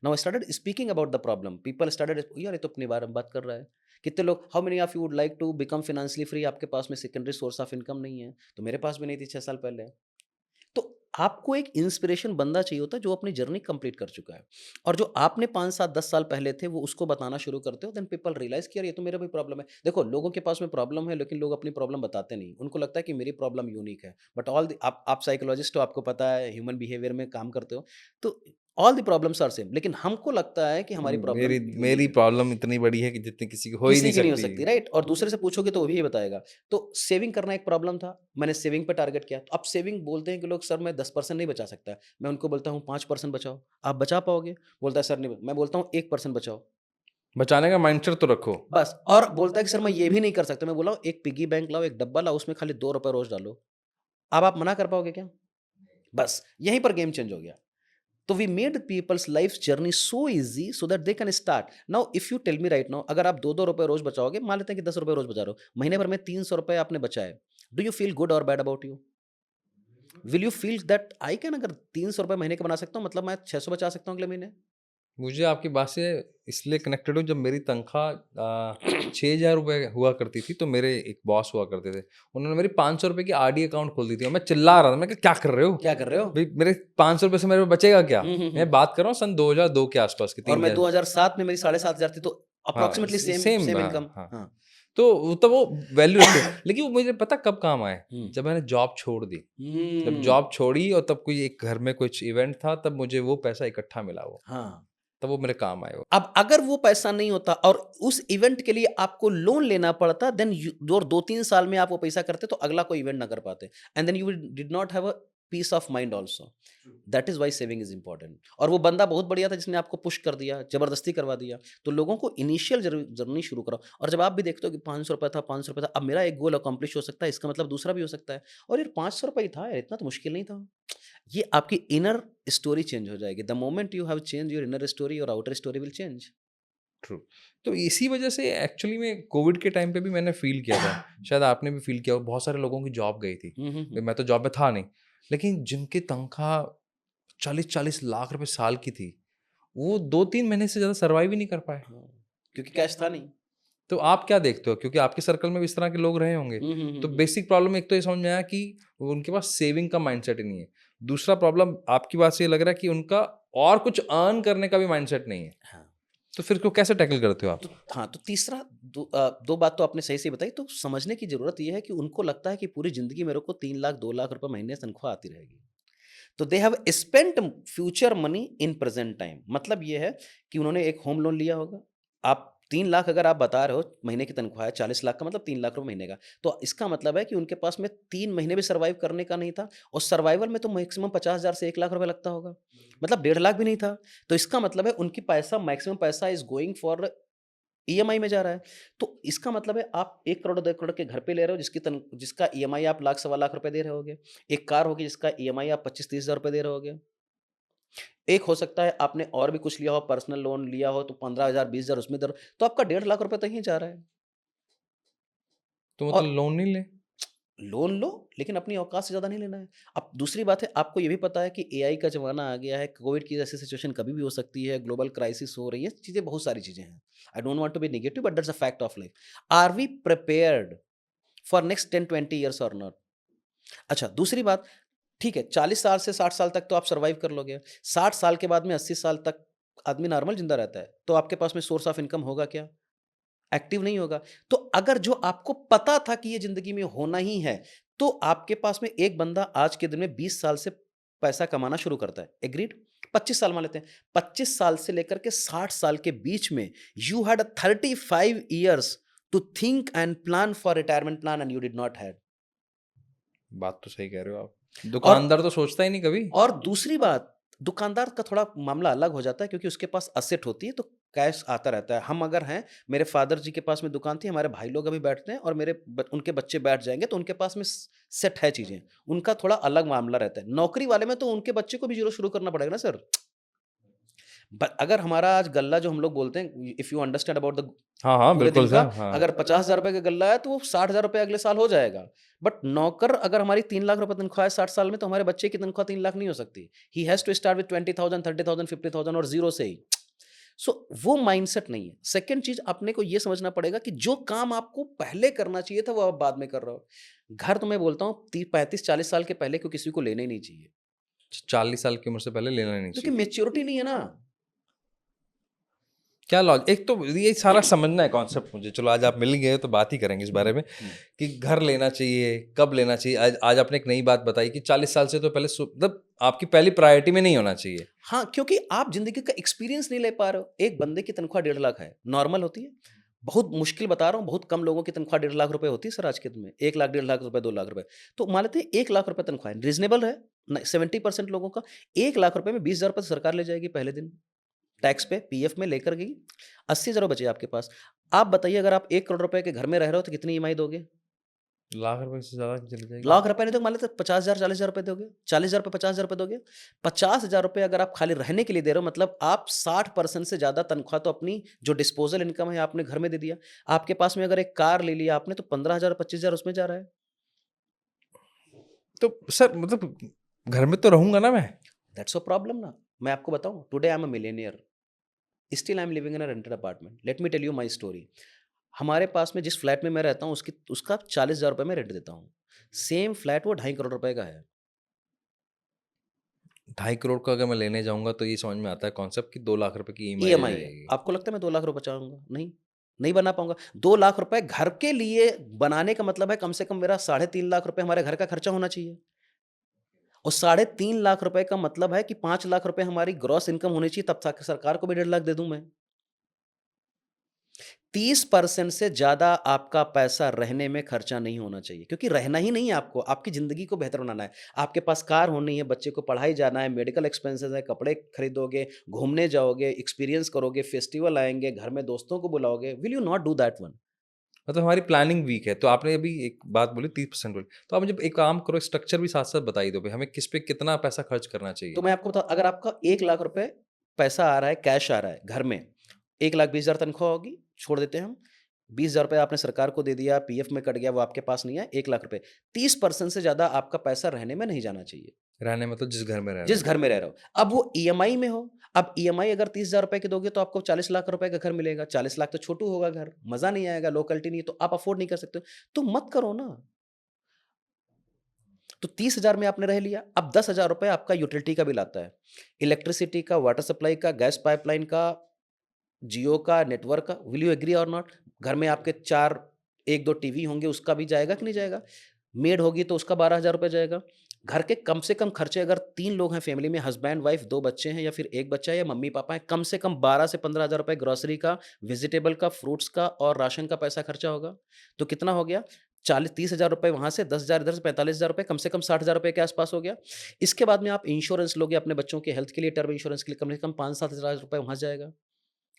Now I started speaking about the problem. People started, यार ये तो अपने बारे में बात कर रहा है। कितने लोग, how many of you would like to become financially free, आपके पास में सेकेंडरी सोर्स ऑफ इनकम नहीं है। तो मेरे पास भी नहीं थी 6 साल पहले। तो आपको एक इंस्पिरेशन बंदा चाहिए होता है जो अपनी जर्नी कंप्लीट कर चुका है, और जो आपने 5 7 10 साल पहले थे वो उसको बताना शुरू करते हो, देन पीपल रियलाइज कि यार ये तो मेरा भी प्रॉब्लम है। देखो, लोगों के पास में प्रॉब्लम है लेकिन लोग अपनी प्रॉब्लम बताते नहीं, उनको लगता है कि मेरी प्रॉब्लम यूनिक है। बट आप साइकोलॉजिस्ट हो, आपको पता है ह्यूमन बिहेवियर में काम करते हो, तो all the problems are same, लेकिन हमको लगता है कि हमारी प्रॉब्लम मेरी यूनिक मेरी है। प्रॉब्लम इतनी बड़ी है कि जितनी किसी की हो ही किसी नहीं की नहीं हो सकती। सकती, राइट? और दूसरे से पूछोगे तो वो भी ये बताएगा। तो सेविंग करना एक प्रॉब्लम था, मैंने सेविंग पे टारगेट किया। तो अब सेविंग बोलते हैं कि लोग, सर मैं 10% नहीं बचा सकता। मैं उनको बोलता हूँ 5% बचाओ, आप बचा पाओगे? बोलता है सर नहीं, मैं बोलता हूँ 1% बचाओ, बचाने का माइंडसेट तो रखो। बस। और बोलता है कि सर मैं ये भी नहीं कर सकता। मैं बोला एक पिगी बैंक लाओ, एक डब्बा लाओ, उसमें खाली 2 रुपए रोज डालो। अब आप मना कर पाओगे क्या? बस यहीं पर गेम चेंज हो गया। तो we made people's life journey so easy so that they can start. Now if you tell me right now, अगर आप 2-2 रुपए रोज बचाओगे, मान लेते हैं कि 10 रुपए रोज बचा रहे हो, महीने भर में 300 रुपए आपने बचाए, डू यू फील गुड और bad about you? Will you feel that I can, अगर 300 रुपए महीने का बना सकता हूँ, मतलब मैं 600 बचा सकता हूँ अगले महीने? मुझे आपकी बात से इसलिए कनेक्टेड हूँ, जब मेरी तनख्वाह 6,000 रुपये हुआ करती थी तो मेरे एक बॉस हुआ करते थे, उन्होंने मेरी 500 रुपये की आरडी अकाउंट खोल दी थी और मैं चिल्ला रहा था, मैं कहा क्या कर रहे हो क्या कर रहे हो? भाई, मेरे 500 रुपये से मेरे पे बचेगा क्या? मैं हम्म। बात कर रहा हूँ सन 2002 के आसपास की, और मैं 3,000। 2007 में मेरी 7,500 थी, तो हाँ, अप्रोक्सीमेटली सेम सेम, सेम हाँ इनकम। हाँ। हाँ। तो वो वैल्यू रखते हैं, लेकिन वो मुझे पता कब काम आए, हम्म। जब मैंने जॉब छोड़ दी। जब हम्म। जॉब छोड़ी और तब कोई एक घर में कुछ इवेंट था, तब मुझे वो पैसा इकट्ठा मिला, वो हाँ। तब वो मेरे काम आए वो। अब अगर वो पैसा नहीं होता और उस इवेंट के लिए आपको लोन लेना पड़ता, देन और 2-3 साल में आप वो पैसा करते तो अगला कोई इवेंट ना कर पाते, and then you did not have a peace of mind also. That is why saving is important. और वो बंदा बहुत बढ़िया था जिसने आपको पुश कर दिया, जबरदस्ती करवा दिया। तो लोगों को इनिशियल जर्नी शुरू करो, और जब आप भी देखते हो कि 500 रुपये था, 500 रुपये था, अब मेरा एक गोल अकम्प्लिश हो सकता है, इसका मतलब दूसरा भी हो सकता है, और यार 500 रुपये ही था यार, इतना तो मुश्किल नहीं था। ये आपकी इनर स्टोरी चेंज हो जाएगी। The moment you have change your inner story, your outer story will change. True. तो इसी वजह से एक्चुअली में कोविड के टाइम पे भी मैंने फील किया था, शायद आपने भी फील किया हो, बहुत सारे लोगों की जॉब गई थी। हम्म। मैं तो जॉब में था नहीं, लेकिन जिनकी तनख्वाह 40-40 लाख रुपए साल की थी, वो 2-3 महीने से ज़्यादा सर्वाइव ही नहीं कर पाए। हाँ, क्योंकि कैश था नहीं। तो आप क्या देखते हो, क्योंकि आपके सर्कल में भी इस तरह के लोग रहे होंगे। तो बेसिक प्रॉब्लम एक तो ये समझ में आया कि उनके पास सेविंग का माइंडसेट ही नहीं है। दूसरा प्रॉब्लम आपकी बात से ये लग रहा है कि उनका और कुछ अर्न करने का भी माइंडसेट नहीं है। हाँ। तो फिर इसको कैसे टैकल करते हो आप? तो हाँ, तो तीसरा, दो बात तो आपने सही बताई। तो समझने की जरूरत यह है कि उनको लगता है कि पूरी जिंदगी मेरे को 3 लाख 2 लाख रुपए महीने तनख्वाह आती रहेगी। तो they have spent future money in present time. मतलब ये है कि उन्होंने एक होम लोन लिया होगा। आप 3 लाख अगर आप बता रहे हो महीने की तनख्वाह है, 40 लाख का मतलब 3 लाख रुपए महीने का। तो इसका मतलब है कि उनके पास में 3 महीने भी सर्वाइव करने का नहीं था, और सर्वाइवल में तो मैक्सिमम 50,000 से 1 लाख रुपए लगता होगा, मतलब 1.5 लाख भी नहीं था। तो इसका मतलब है उनकी पैसा, मैक्सिमम पैसा इज गोइंग फॉर ईएमआई में जा रहा है। तो इसका मतलब है आप 1 करोड़ 2 करोड़ के घर पे ले रहे हो, जिसका ईएमआई आप लाख सवा लाख रुपए दे रहे होगे। एक कार होगी जिसका ईएमआई आप 25-30 हज़ार रुपए दे रहे होगे। एक हो सकता है आपने और भी कुछ लिया हो, पर्सनल लोन लिया हो, तो 15,000 20,000 उसमें दे रहे हो, तो आपका 1.5 लाख रुपए तो यहीं जा रहा है। तो और मतलब लोन नहीं ले? लोन लो, लेकिन अपनी औकात से ज़्यादा नहीं लेना है। अब दूसरी बात है, आपको ये भी पता है कि एआई का ज़माना आ गया है, कोविड की जैसी सिचुएशन कभी भी हो सकती है, ग्लोबल क्राइसिस हो रही है, चीज़ें बहुत सारी चीज़ें हैं। I don't want to be negative but that's a fact of life. Are we prepared for next 10-20 years और नॉट? अच्छा, दूसरी बात, ठीक है, 40 साल से 60 साल तक तो आप सर्वाइव कर लोगे। 60 साल के बाद में 80 साल तक आदमी नॉर्मल ज़िंदा रहता है, तो आपके पास में सोर्स ऑफ इनकम होगा क्या? एक्टिव नहीं होगा। तो अगर जो आपको पता था कि ये ज़िंदगी में होना ही है, तो आपके पास में एक बंदा आज के दिन में 20 साल से पैसा कमाना शुरू करता है, एग्रीड? 25 साल मान लेते हैं। 25 साल से लेकर के 60 साल के बीच में you had 35 years to think and plan for retirement plan, and you did not had. बात तो सही कह रहे हो आप। और दुकानदार तो सोचता ही नहीं कभी। और दूसरी बात, दुकानदार का थोड़ा मामला अलग हो जाता है, क्योंकि उसके पास असेट होती है, तो कैश आता रहता है। हम अगर हैं, मेरे फादर जी के पास में दुकान थी, हमारे भाई लोग अभी बैठते हैं, और उनके बच्चे बैठ जाएंगे, तो उनके पास में सेट है चीजें। उनका थोड़ा अलग मामला रहता है। नौकरी वाले में तो उनके बच्चे को भी जीरो शुरू करना पड़ेगा ना सर। अगर हमारा आज गल्ला जो हम लोग बोलते हैं, if you understand about the हाँ, हाँ, पूरे दिन बिल्कुल का, सर, हाँ। अगर 50,000 रुपए का गल्ला है तो वो 60,000 रुपए अगले साल हो जाएगा। बट नौकर, अगर हमारी 3 लाख रुपए तनख्वाह है 60 साल में, तो हमारे बच्चे की तनख्वाह 3 लाख नहीं हो सकती। He has to start with 20,000 30,000 50,000 और जीरो से ही। सो वो माइंडसेट नहीं है। सेकंड चीज, अपने को ये समझना पड़ेगा कि जो काम आपको पहले करना चाहिए था वो आप बाद में कर रहे हो। घर तो मैं बोलता हूँ 35-40 साल के पहले को किसी को लेना ही नहीं चाहिए। 40 साल की उम्र से पहले लेना नहीं क्योंकि चाहिए। मेच्योरिटी नहीं है ना। क्या लॉजिक, एक तो ये सारा समझना है कॉन्सेप्ट मुझे। चलो आज आप मिल गए तो बात ही करेंगे इस बारे में कि घर लेना चाहिए, कब लेना चाहिए। आज आपने एक नई बात बताई कि 40 साल से तो पहले मतलब आपकी पहली प्रायोरिटी में नहीं होना चाहिए। हाँ, क्योंकि आप ज़िंदगी का एक्सपीरियंस नहीं ले पा रहे हो। एक बंदे की तनख्वाह 1.5 लाख है, नॉर्मल होती है? बहुत मुश्किल बता रहा हूँ, बहुत कम लोगों की तनख्वाह 1.5 लाख रुपए होती है सर आज के दिन में। 1 लाख, 1.5 लाख रुपए, 2 लाख रुपए। तो मान लेते हैं 1 लाख रुपए तनख्वाह है, रीज़नेबल है। न 70% लोगों का 1 लाख रुपए में 20,000 रुपए तो सरकार ले जाएगी पहले दिन। टैक्स पे, पीएफ में लेकर गई, 80,000 बचे आपके पास। आप बताइए अगर आप 1 करोड़ रुपए के घर में रह रहे हो तो कितनी ईएमआई दोगे? लाख रुपए से ज़्यादा चली जाएगी। लाख रुपए नहीं दोगे, मान लेते 50,000 40,000 रुपए दोगे। 40,000 पे 50,000 रुपए दोगे। 50,000 रुपए अगर आप खाली रहने के लिए दे रहे हो, मतलब आप 60% से ज़्यादा तनख्वाह तो अपनी जो डिस्पोज़ल इनकम है आपने घर में दे दिया। आपके पास में अगर एक कार ले लिया आपने तो 15,000 25,000 उसमें जा रहा है। तो सर मतलब घर में तो रहूँगा ना मैं? दैट्स अ प्रॉब्लम ना। मैं आपको बताऊँ, today I am a millionaire, still I am living in a rented apartment. Let me tell you my story. हमारे पास में जिस फ्लैट में मैं रहता हूँ उसका 40,000 रुपए मैं रेंट देता हूँ। सेम फ्लैट वो 2.5 करोड़ रुपए का है। 2.5 करोड़ का अगर मैं लेने जाऊँगा तो ये समझ में आता है कॉन्सेप्ट कि 2 लाख रुपए की ईएमआई आ ईएमआई है। जाएगी। आपको लगता है मैं 2 लाख रुपए बचाऊँगा? नहीं, नहीं बना पाऊँगा। 2 लाख रुपए घर के लिए बनाने का मतलब है कम से कम मेरा 3.5 लाख रुपए हमारे घर का खर्चा होना चाहिए। और 3.5 लाख रुपए का मतलब है कि 5 लाख रुपए हमारी ग्रॉस इनकम होनी चाहिए, तब तक सरकार को भी 1.5 लाख दे दूँ मैं। 30% से ज़्यादा आपका पैसा रहने में खर्चा नहीं होना चाहिए, क्योंकि रहना ही नहीं है आपको, आपकी ज़िंदगी को बेहतर बनाना है। आपके पास कार होनी है, बच्चे को पढ़ाई जाना है, मेडिकल एक्सपेंसेस है, कपड़े खरीदोगे, घूमने जाओगे, एक्सपीरियंस करोगे, फेस्टिवल आएँगे, घर में दोस्तों को बुलाओगे। Will you not do that one? मतलब हमारी प्लानिंग वीक है। तो आपने अभी एक बात बोली 30% बोली, तो आप मुझे एक काम करो, स्ट्रक्चर भी साथ-साथ बता ही दो भई, हमें किस पे कितना पैसा खर्च करना तो चाहिए? मैं आपको बताऊँ, अगर आपका 1 लाख रुपए पैसा आ रहा है, कैश आ रहा है घर में, 1,20,000 तनख्वाह होगी, छोड़ देते हैं हम। 20,000 रुपए आपने सरकार को दे दिया, पीएफ में कट गया, वो आपके पास नहीं है, 1 लाख रुपए। 30% से ज़्यादा आपका पैसा रहने में नहीं जाना चाहिए, रहने मतलब जिस घर में रह रहे जिस हैं। घर में रह रहे हो। अब वो ईएमआई में हो, अब ईएमआई अगर 30,000 रुपए की दोगे तो आपको 40 लाख रुपए का घर मिलेगा। 40 लाख तो छोटू होगा घर, मज़ा नहीं आएगा, लोकेलिटी नहीं है, तो आप अफ़ोर्ड नहीं कर सकते हो, तो मत करो ना। तो 30,000 में आपने रह लिया, अब 10,000 रुपए आपका यूटिलिटी का बिल आता है। इलेक्ट्रिसिटी का, वाटर सप्लाई का, गैस पाइपलाइन का, जियो का, नेटवर्क का। विल यू एग्री और नॉट? घर में आपके 4 1-2 टीवी होंगे, उसका भी जाएगा कि नहीं जाएगा? मेड होगी तो उसका 12,000 रुपए जाएगा। घर के कम से कम खर्चे, अगर 3 लोग हैं फैमिली में, हस्बैंड, वाइफ, 2 बच्चे हैं या फिर 1 बच्चा है या मम्मी-पापा हैं, कम से कम 12 से 15,000 रुपए ग्रोसरी का, वेजिटेबल का, फ्रूट्स का और राशन का पैसा खर्चा होगा। तो कितना हो गया? 40-30,000 रुपए वहाँ से, 10,000 इधर से, 45,000 रुपए, कम से कम 60,000 रुपए के आस-पास हो गया। इसके बाद में आप इंश्योरेंस लोगे अपने बच्चों के हेल्थ के लिए, टर्म इंश्योरेंस के लिए, कम से कम 5-7 हज़ार रुपए वहाँ जाएगा।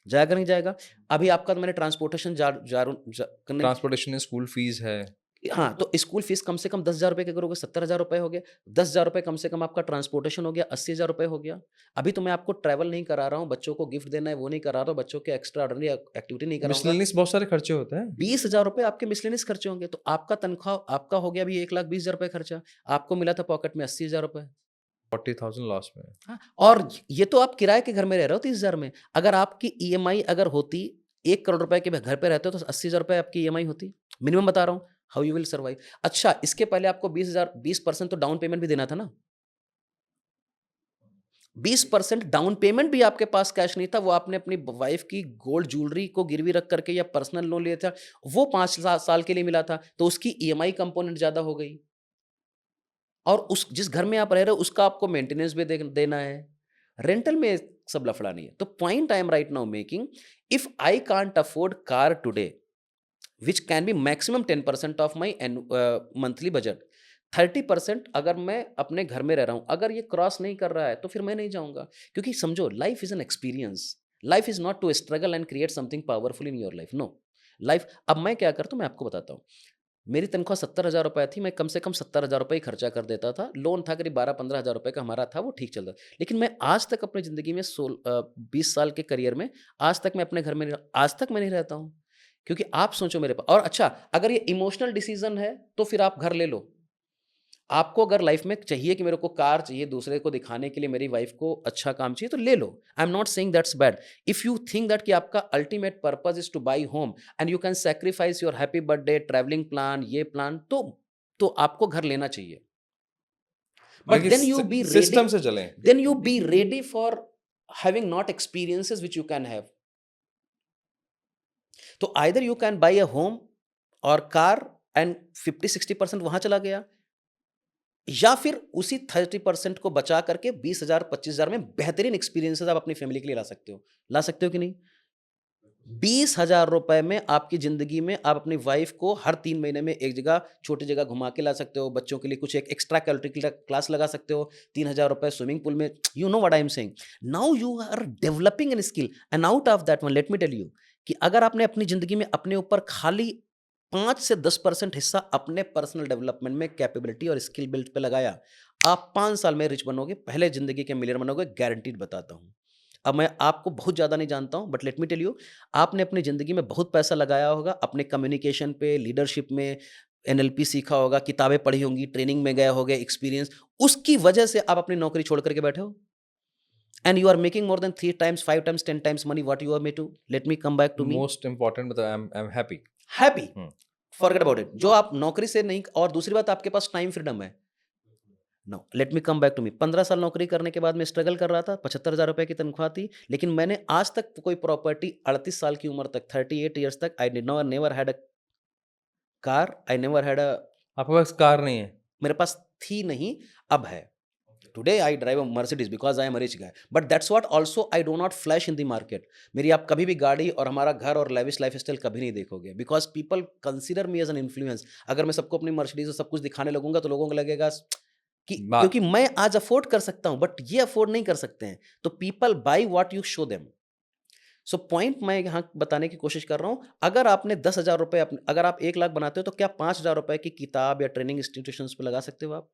जाएगा नहीं जाएगा? अभी आपका तो मैंने ट्रांसपोर्टेशन जा जारू जा करने ट्रांसपोर्टेशन है, स्कूल फीस है। हाँ, तो स्कूल फीस कम से कम 10,000 रुपए के करोगे, 70,000 रुपए हो गए। 10,000 रुपए कम से कम आपका ट्रांसपोर्टेशन हो गया, 80,000 रुपए हो गया। अभी तो मैं आपको ट्रैवल नहीं करा रहा हूँ, बच्चों को गिफ्ट देना है वो नहीं करा रहा हूँ, बच्चों के एक्स्ट्रा ऑर्डिनरी एक्टिविटी नहीं कराऊँगा। मिसलेनियस बहुत सारे खर्चे होते हैं। 20,000 रुपए आपके मिसलेनियस खर्चे होंगे, तो आपका तनख्वाह आपका हो गया अभी 1,20,000 रुपए खर्चा। आपको मिला था पॉकेट में 80,000 रुपए। 40,000 लॉस में। हाँ, और ये तो आप किराए के घर में रह रहे हो 30,000 में। अगर आपकी ईएमआई अगर होती, 1 करोड़ रुपए के घर पे रहते हो तो 80,000 रुपए आपकी ईएमआई होती। मिनिमम बता रहा हूँ, हाउ यू विल सर्वाइव। अच्छा, इसके पहले आपको 20% तो डाउन पेमेंट भी देना था ना। 20% डाउन पेमेंट भी आपके पास कैश नहीं था, वो आपने अपनी वाइफ की गोल्ड ज्वेलरी को गिरवी रख करके या पर्सनल लोन लिया था, वो 5 साल के लिए मिला था, तो उसकी ईएमआई कंपोनेंट ज़्यादा हो गई। और उस जिस घर में आप रह रहे हो उसका आपको मेंटेनेंस भी देना है। रेंटल में सब लफड़ा नहीं है। तो point I am right now making, if I can't afford car today, which can be maximum 10% of my monthly budget, 30% अगर मैं अपने घर में रह रहा हूँ, अगर ये क्रॉस नहीं कर रहा है तो फिर मैं नहीं जाऊँगा। क्योंकि समझो, life is an experience, life is not to struggle and create something powerful in your life, no. Life, अब मैं क्या करता हूँ मैं आपको बताता हूँ। मेरी तनख्वाह 70,000 रुपए थी, मैं कम से कम 70,000 रुपए ही खर्चा कर देता था। लोन था करीब 12-15,000 रुपए का हमारा था, वो ठीक चल रहा था। लेकिन मैं आज तक अपनी ज़िंदगी में 20 साल के करियर में, आज तक मैं अपने घर में नहीं रहा, आज तक मैं नहीं रहता हूँ। क्योंकि आप सोचो मेरे और अच्छा, अगर ये इमोशनल डिसीज़न है, तो फिर आप घर ले लो। आपको अगर लाइफ में चाहिए कि मेरे को कार चाहिए दूसरे को दिखाने के लिए, मेरी वाइफ को अच्छा काम चाहिए, तो ले लो। I am not saying that's bad. If you think that कि आपका ultimate purpose is to buy home and you can sacrifice your happy birthday, travelling plan, ये प्लान, तो आपको घर लेना चाहिए। But then you be system ready, से चलें। then you be ready for having not experiences which you can have. तो either you can buy a home or car and 50-60% वहां चला गया, या फिर उसी 30% को बचा करके 20,000 25,000 में बेहतरीन एक्सपीरियंसेस आप अपनी फैमिली के लिए ला सकते हो कि नहीं? 20,000 रुपए में आपकी जिंदगी में आप अपनी वाइफ को हर 3 महीने में एक जगह छोटी जगह घुमा के ला सकते हो, बच्चों के लिए कुछ एक एक्स्ट्रा करिकुलर क्लास लगा सकते हो, 3,000 रुपए स्विमिंग पूल में, you know what I am saying. Now you are developing an skill and out of that one let me tell you कि अगर आपने अपनी जिंदगी में अपने ऊपर खाली 5 से 10% हिस्सा अपने पर्सनल डेवलपमेंट में कैपेबिलिटी और स्किल बिल्ड पे लगाया, आप 5 साल में रिच बनोगे, पहले जिंदगी के मिलियनर बनोगे, गारंटीड बताता हूँ। अब मैं आपको बहुत ज़्यादा नहीं जानता हूँ, but let me tell you, आपने अपनी ज़िंदगी में बहुत पैसा लगाया होगा अपने कम्युनिकेशन पे, लीडरशिप में, एनएलपी सीखा होगा, किताबें पढ़ी होंगी, ट्रेनिंग में गए होगे, एक्सपीरियंस, उसकी वजह से आप अपनी नौकरी छोड़ करके बैठे हो, and you are making more than 3 times 5 times 10 times money what you are made to. Let me come back to me. Most important मतलब I am happy. Happy, forget about it. जो आप नौकरी से नहीं, और दूसरी बात आपके पास टाइम फ्रीडम है। No, let me come back to me. 15 साल नौकरी करने के बाद मैं स्ट्रगल कर रहा था, 75,000 रुपए की तनख्वाह थी, लेकिन मैंने आज तक कोई प्रॉपर्टी 38 साल की उम्र तक, 38 ईयर्स तक, I did not never had a car, I never had a, आपके पास कार नहीं है? मेरे पास थी नहीं, अब है। Today I drive a Mercedes because I am a rich guy, but that's what also I do not flash in the market. मेरी आप कभी भी गाड़ी और हमारा घर और लेविश लाइफस्टाइल कभी नहीं देखोगे, because people consider me as an influence. अगर मैं सबको अपनी मर्सिडीज और सब कुछ दिखाने लगूंगा तो लोगों को लगेगा कि बा क्योंकि मैं आज अफोर्ड कर सकता हूं, बट ये अफोर्ड नहीं कर सकते हैं, तो people by what you show them. So point मैं यहाँ बताने की कोशिश कर रहा हूं, अगर आपने 10,000 रुपए अगर आप 1 लाख बनाते हो, तो क्या 5,000 रुपए की किताब या ट्रेनिंग इंस्टीट्यूशंस पे लगा सकते हो आप?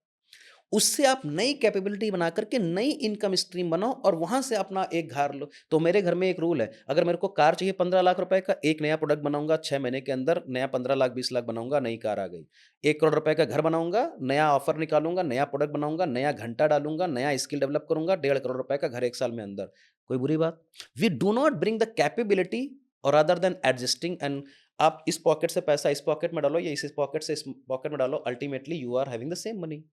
उससे आप नई कैपेबिलिटी बना करके नई इनकम स्ट्रीम बनाओ और वहां से अपना एक घर लो। तो मेरे घर में एक रूल है, अगर मेरे को कार चाहिए 15 लाख रुपए का, एक नया प्रोडक्ट बनाऊंगा 6 महीने के अंदर, नया 15 लाख 20 लाख बनाऊंगा, नई कार आ गई। 1 करोड़ रुपए का घर बनाऊंगा, नया ऑफर निकालूंगा, नया प्रोडक्ट बनाऊंगा, नया घंटा डालूंगा, नया स्किल डेवलप करूंगा, 1.5 करोड़ रुपए का घर 1 साल में अंदर। कोई बुरी बात? We do not bring the capability और अदर देन एडजस्टिंग, एंड आप इस पॉकेट से पैसा इस पॉकेट में डालो या इस पॉकेट से इस पॉकेट में डालो, ultimately you are having the same money.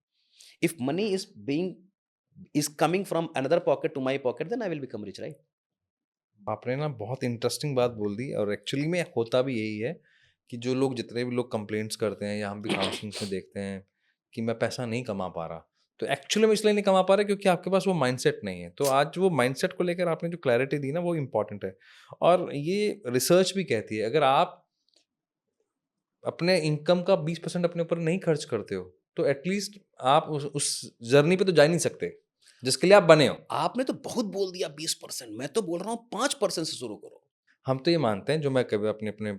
If money is coming from another pocket to my pocket, then I will become rich, right? आपने ना बहुत इंटरेस्टिंग बात बोल दी, और एक्चुअली में होता भी यही है कि जो लोग, जितने भी लोग कंप्लेंट्स करते हैं या हम भी काउंसलिंग में देखते हैं कि मैं पैसा नहीं कमा पा रहा, तो एक्चुअली में इसलिए नहीं कमा पा रहा क्योंकि आपके पास वो माइंडसेट नहीं है। तो आज वो माइंडसेट को लेकर आपने जो क्लैरिटी दी ना, वो इम्पॉर्टेंट है। और ये रिसर्च भी कहती है, अगर आप अपने इनकम का 20% अपने ऊपर नहीं खर्च करते हो, तो एटलीस्ट आप उस जर्नी पे तो जा ही नहीं सकते जिसके लिए आप बने हो। आपने तो बहुत बोल दिया 20%, मैं तो बोल रहा हूँ 5% से शुरू करो। हम तो ये मानते हैं, जो मैं कभी अपने अपने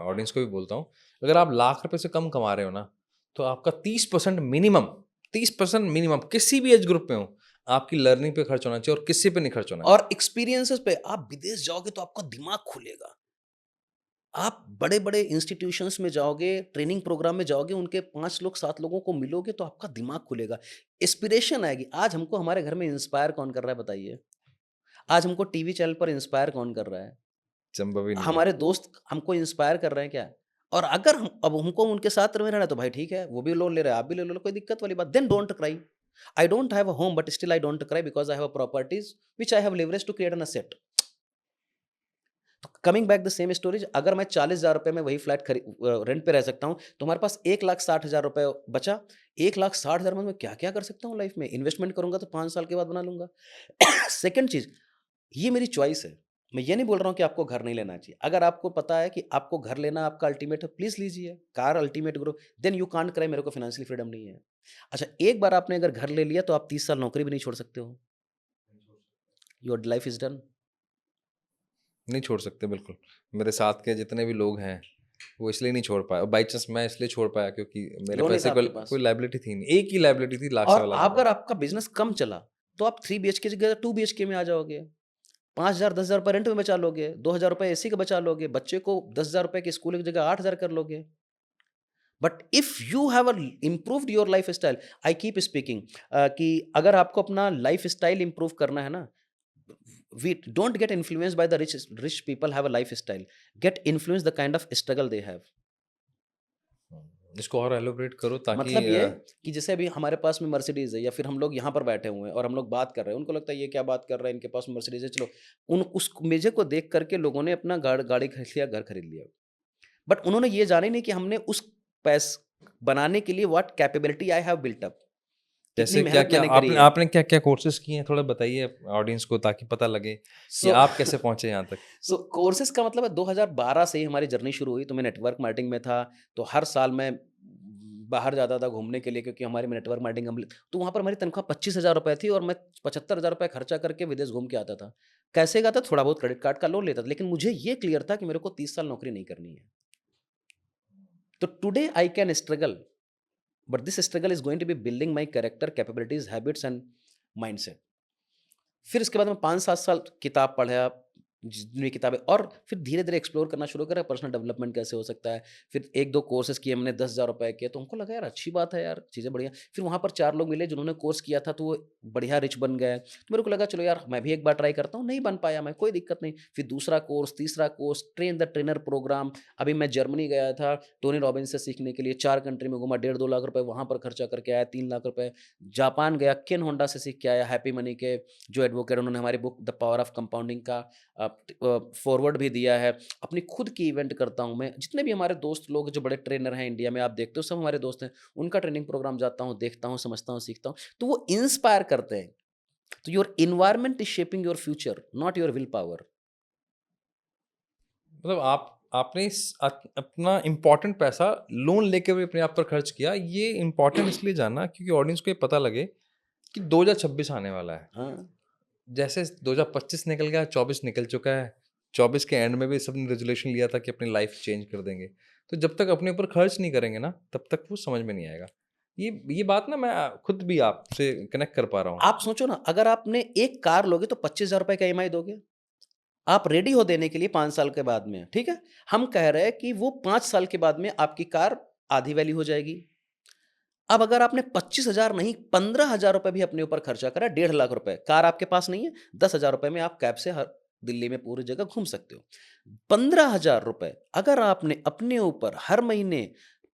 ऑडियंस को भी बोलता हूँ, अगर आप लाख रुपए से कम कमा रहे हो ना, तो आपका 30% मिनिमम, 30% मिनिमम किसी भी एज ग्रुप में हो, आपकी लर्निंग पे खर्च होना चाहिए और किसी पे नहीं खर्च होना चाहिए। और एक्सपीरियंसेस पे आप विदेश जाओगे तो आपका दिमाग खुलेगा। आप बड़े-बड़े इंस्टीट्यूशंस में जाओगे, ट्रेनिंग प्रोग्राम में जाओगे, उनके 5 लोग 7 लोगों को मिलोगे तो आपका दिमाग खुलेगा, इंस्पिरेशन आएगी। आज हमको हमारे घर में इंस्पायर कौन कर रहा है बताइए? आज हमको टीवी चैनल पर इंस्पायर कौन कर रहा है? संभव ही नहीं है। हमारे दोस्त हमको इंस्पायर कर रहे हैं क्या? और अगर हम अब हमको उनके साथ में रहना है तो भाई ठीक है, वो भी लोन ले रहा है, आप भी ले लो, कोई दिक्कत वाली बात, then don't cry. I don't have a home but still I don't cry because I have properties which I have leverage to create an asset. तो coming back the same stories, अगर मैं 40,000 रुपए में वही फ्लैट रेंट पे रह सकता हूँ, तो हमारे पास 1,60,000 रुपए बचा। 1,60,000 में मैं क्या-क्या कर सकता हूँ लाइफ में? इन्वेस्टमेंट करूँगा तो 5 साल के बाद बना लूँगा। सेकंड चीज़, ये मेरी चॉइस है। मैं ये नहीं बोल रहा हूँ कि आपको घर नहीं लेना चाहिए। अगर आपको पता है कि आपको घर लेना आपका अल्टीमेट है, प्लीज़ लीजिए। Car ultimate grow, then you can't cry मेरे को फाइनेंशियल फ्रीडम नहीं है। अच्छा, एक बार आपने अगर घर ले लिया तो आप 30 साल नौकरी भी नहीं छोड़ सकते हो। Your life is done. नहीं छोड़ सकते, बिल्कुल। मेरे साथ के जितने भी लोग हैं, वो इसलिए नहीं छोड़ पाए, और बाई चांस मैं इसलिए छोड़ पाया क्योंकि मेरे लोन नहीं पैसे था आपके पास। कोई लाइबिलिटी थी नहीं, एक ही लाइबिलिटी थी, लाख और सवा लाख अगर रुपए। आपका बिज़नेस कम चला, तो आप 3 बीएचके की जगह 2 बीएचके में आ जाओगे। 5,000 10,000 रुपए रेंट में बचा लोगे, 2,000 रुपए एसी के बचा लोगे, बच्चे को 10,000 रुपए की स्कूल की जगह 8,000 कर लोगे। But if you have improved your life style, I keep speaking कि अगर आपको अपना लाइफ स्टाइल इंप्रूव करना है ना, we don't get influence by the rich people have a life style, get influence the kind of struggle they have. इसको और एलोबरेट करो ताकि मतलब ये कि जैसे अभी हमारे पास में मर्सिडीज है या फिर हम लोग यहाँ पर बैठे हुए हैं और हम लोग बात कर रहे हैं, उनको लगता है ये क्या बात कर रहा है, इनके पास मर्सिडीज है, चलो उन उस मेजे को देख करके लोगों ने अपना गाड़ी खरीद लिया, घर खरीद लिया। बट उन्होंने ये जाना ही नहीं कि हमने उस पैस बनाने के लिए what capability I have built up, कितनी जैसे क्या मेहनत क्या मैंने करी आपने है। आपने क्या क्या कोर्सेज किए हैं, थोड़ा बताइए ऑडियंस को ताकि पता लगे कि सो आप कैसे पहुंचे यहाँ तक। सो कोर्सेज का मतलब है 2012 से ही हमारी जर्नी शुरू हुई। तो मैं नेटवर्क मार्केटिंग में था, तो हर साल मैं बाहर जाता था घूमने के लिए, क्योंकि हमारी नेटवर्क मार्केटिंग कंपनी, तो वहाँ पर हमारी तनख्वाह 25,000 रुपए थी और मैं 75,000 रुपए खर्चा करके विदेश घूम के आता था। कैसे का था, थोड़ा बहुत क्रेडिट कार्ड का लोन लेता था, लेकिन मुझे ये क्लियर था कि मेरे को 30 साल नौकरी नहीं करनी है। तो today I can struggle, but this struggle is going to be building my character, capabilities, habits and mindset. फिर इसके बाद मैं 5-7 साल किताब पढ़ा, जितनी किताबें, और फिर धीरे-धीरे एक्सप्लोर करना शुरू करा पर्सनल डेवलपमेंट कैसे हो सकता है। फिर 1-2 कोर्सेज़ किए मैंने, 10,000 रुपए के, तो हमको लगा यार अच्छी बात है यार, चीज़ें बढ़िया। फिर वहाँ पर 4 लोग मिले जिन्होंने कोर्स किया था, तो वो बढ़िया रिच बन गए। तो मेरे को लगा चलो यार मैं भी एक बार ट्राई करता हूँ, नहीं बन पाया मैं, कोई दिक्कत नहीं। फिर दूसरा कोर्स, तीसरा course, train the trainer program. अभी मैं जर्मनी गया था टोनी रॉबिन्स से सीखने के लिए, 4 कंट्री में घूमा, 1.5-2 लाख रुपए वहाँ पर खर्चा करके आया, 3 लाख रुपए। जापान गया, केन होंडा से सीख के आया, हैप्पी मनी के जो एडवोकेट, उन्होंने हमारी book the power of compounding का फॉरवर्ड भी दिया है। अपनी खुद की इवेंट करता हूँ मैं, जितने भी हमारे दोस्त लोग जो बड़े ट्रेनर हैं इंडिया में, आप देखते हो सब हमारे दोस्त हैं, उनका ट्रेनिंग प्रोग्राम जाता हूँ, देखता हूँ, समझता हूँ, सीखता हूँ, तो वो इंस्पायर करते हैं। तो your environment is shaping your future, not your will power. मतलब आपने अपना इम्पोर्टेंट पैसा लोन लेके भी अपने आप पर खर्च किया। ये इम्पोर्टेंट इसलिए जानना क्योंकि ऑडियंस को ये पता लगे कि 2026 आने वाला है। हाँ, जैसे 2025 निकल गया, 24 निकल चुका है। 24 के एंड में भी सबने रेजोल्यूशन लिया था कि अपनी लाइफ चेंज कर देंगे। तो जब तक अपने ऊपर खर्च नहीं करेंगे ना, तब तक वो समझ में नहीं आएगा। ये बात ना मैं खुद भी आपसे कनेक्ट कर पा रहा हूँ। आप सोचो ना, अगर आपने एक कार लोगे तो 25,000 रुपए का ईएमआई दोगे। आप रेडी हो देने के लिए 5 साल के बाद में, ठीक है? हम कह रहे हैं कि वो 5 साल के बाद में आपकी कार आधी वैल्यू हो जाएगी। अब अगर आपने 25,000 नहीं, 15,000 रुपए भी अपने ऊपर खर्चा करा, 1.5 लाख रुपए, कार आपके पास नहीं है, 10,000 रुपए में आप कैब से हर दिल्ली में पूरी जगह घूम सकते हो। 15,000 रुपए अगर आपने अपने ऊपर हर महीने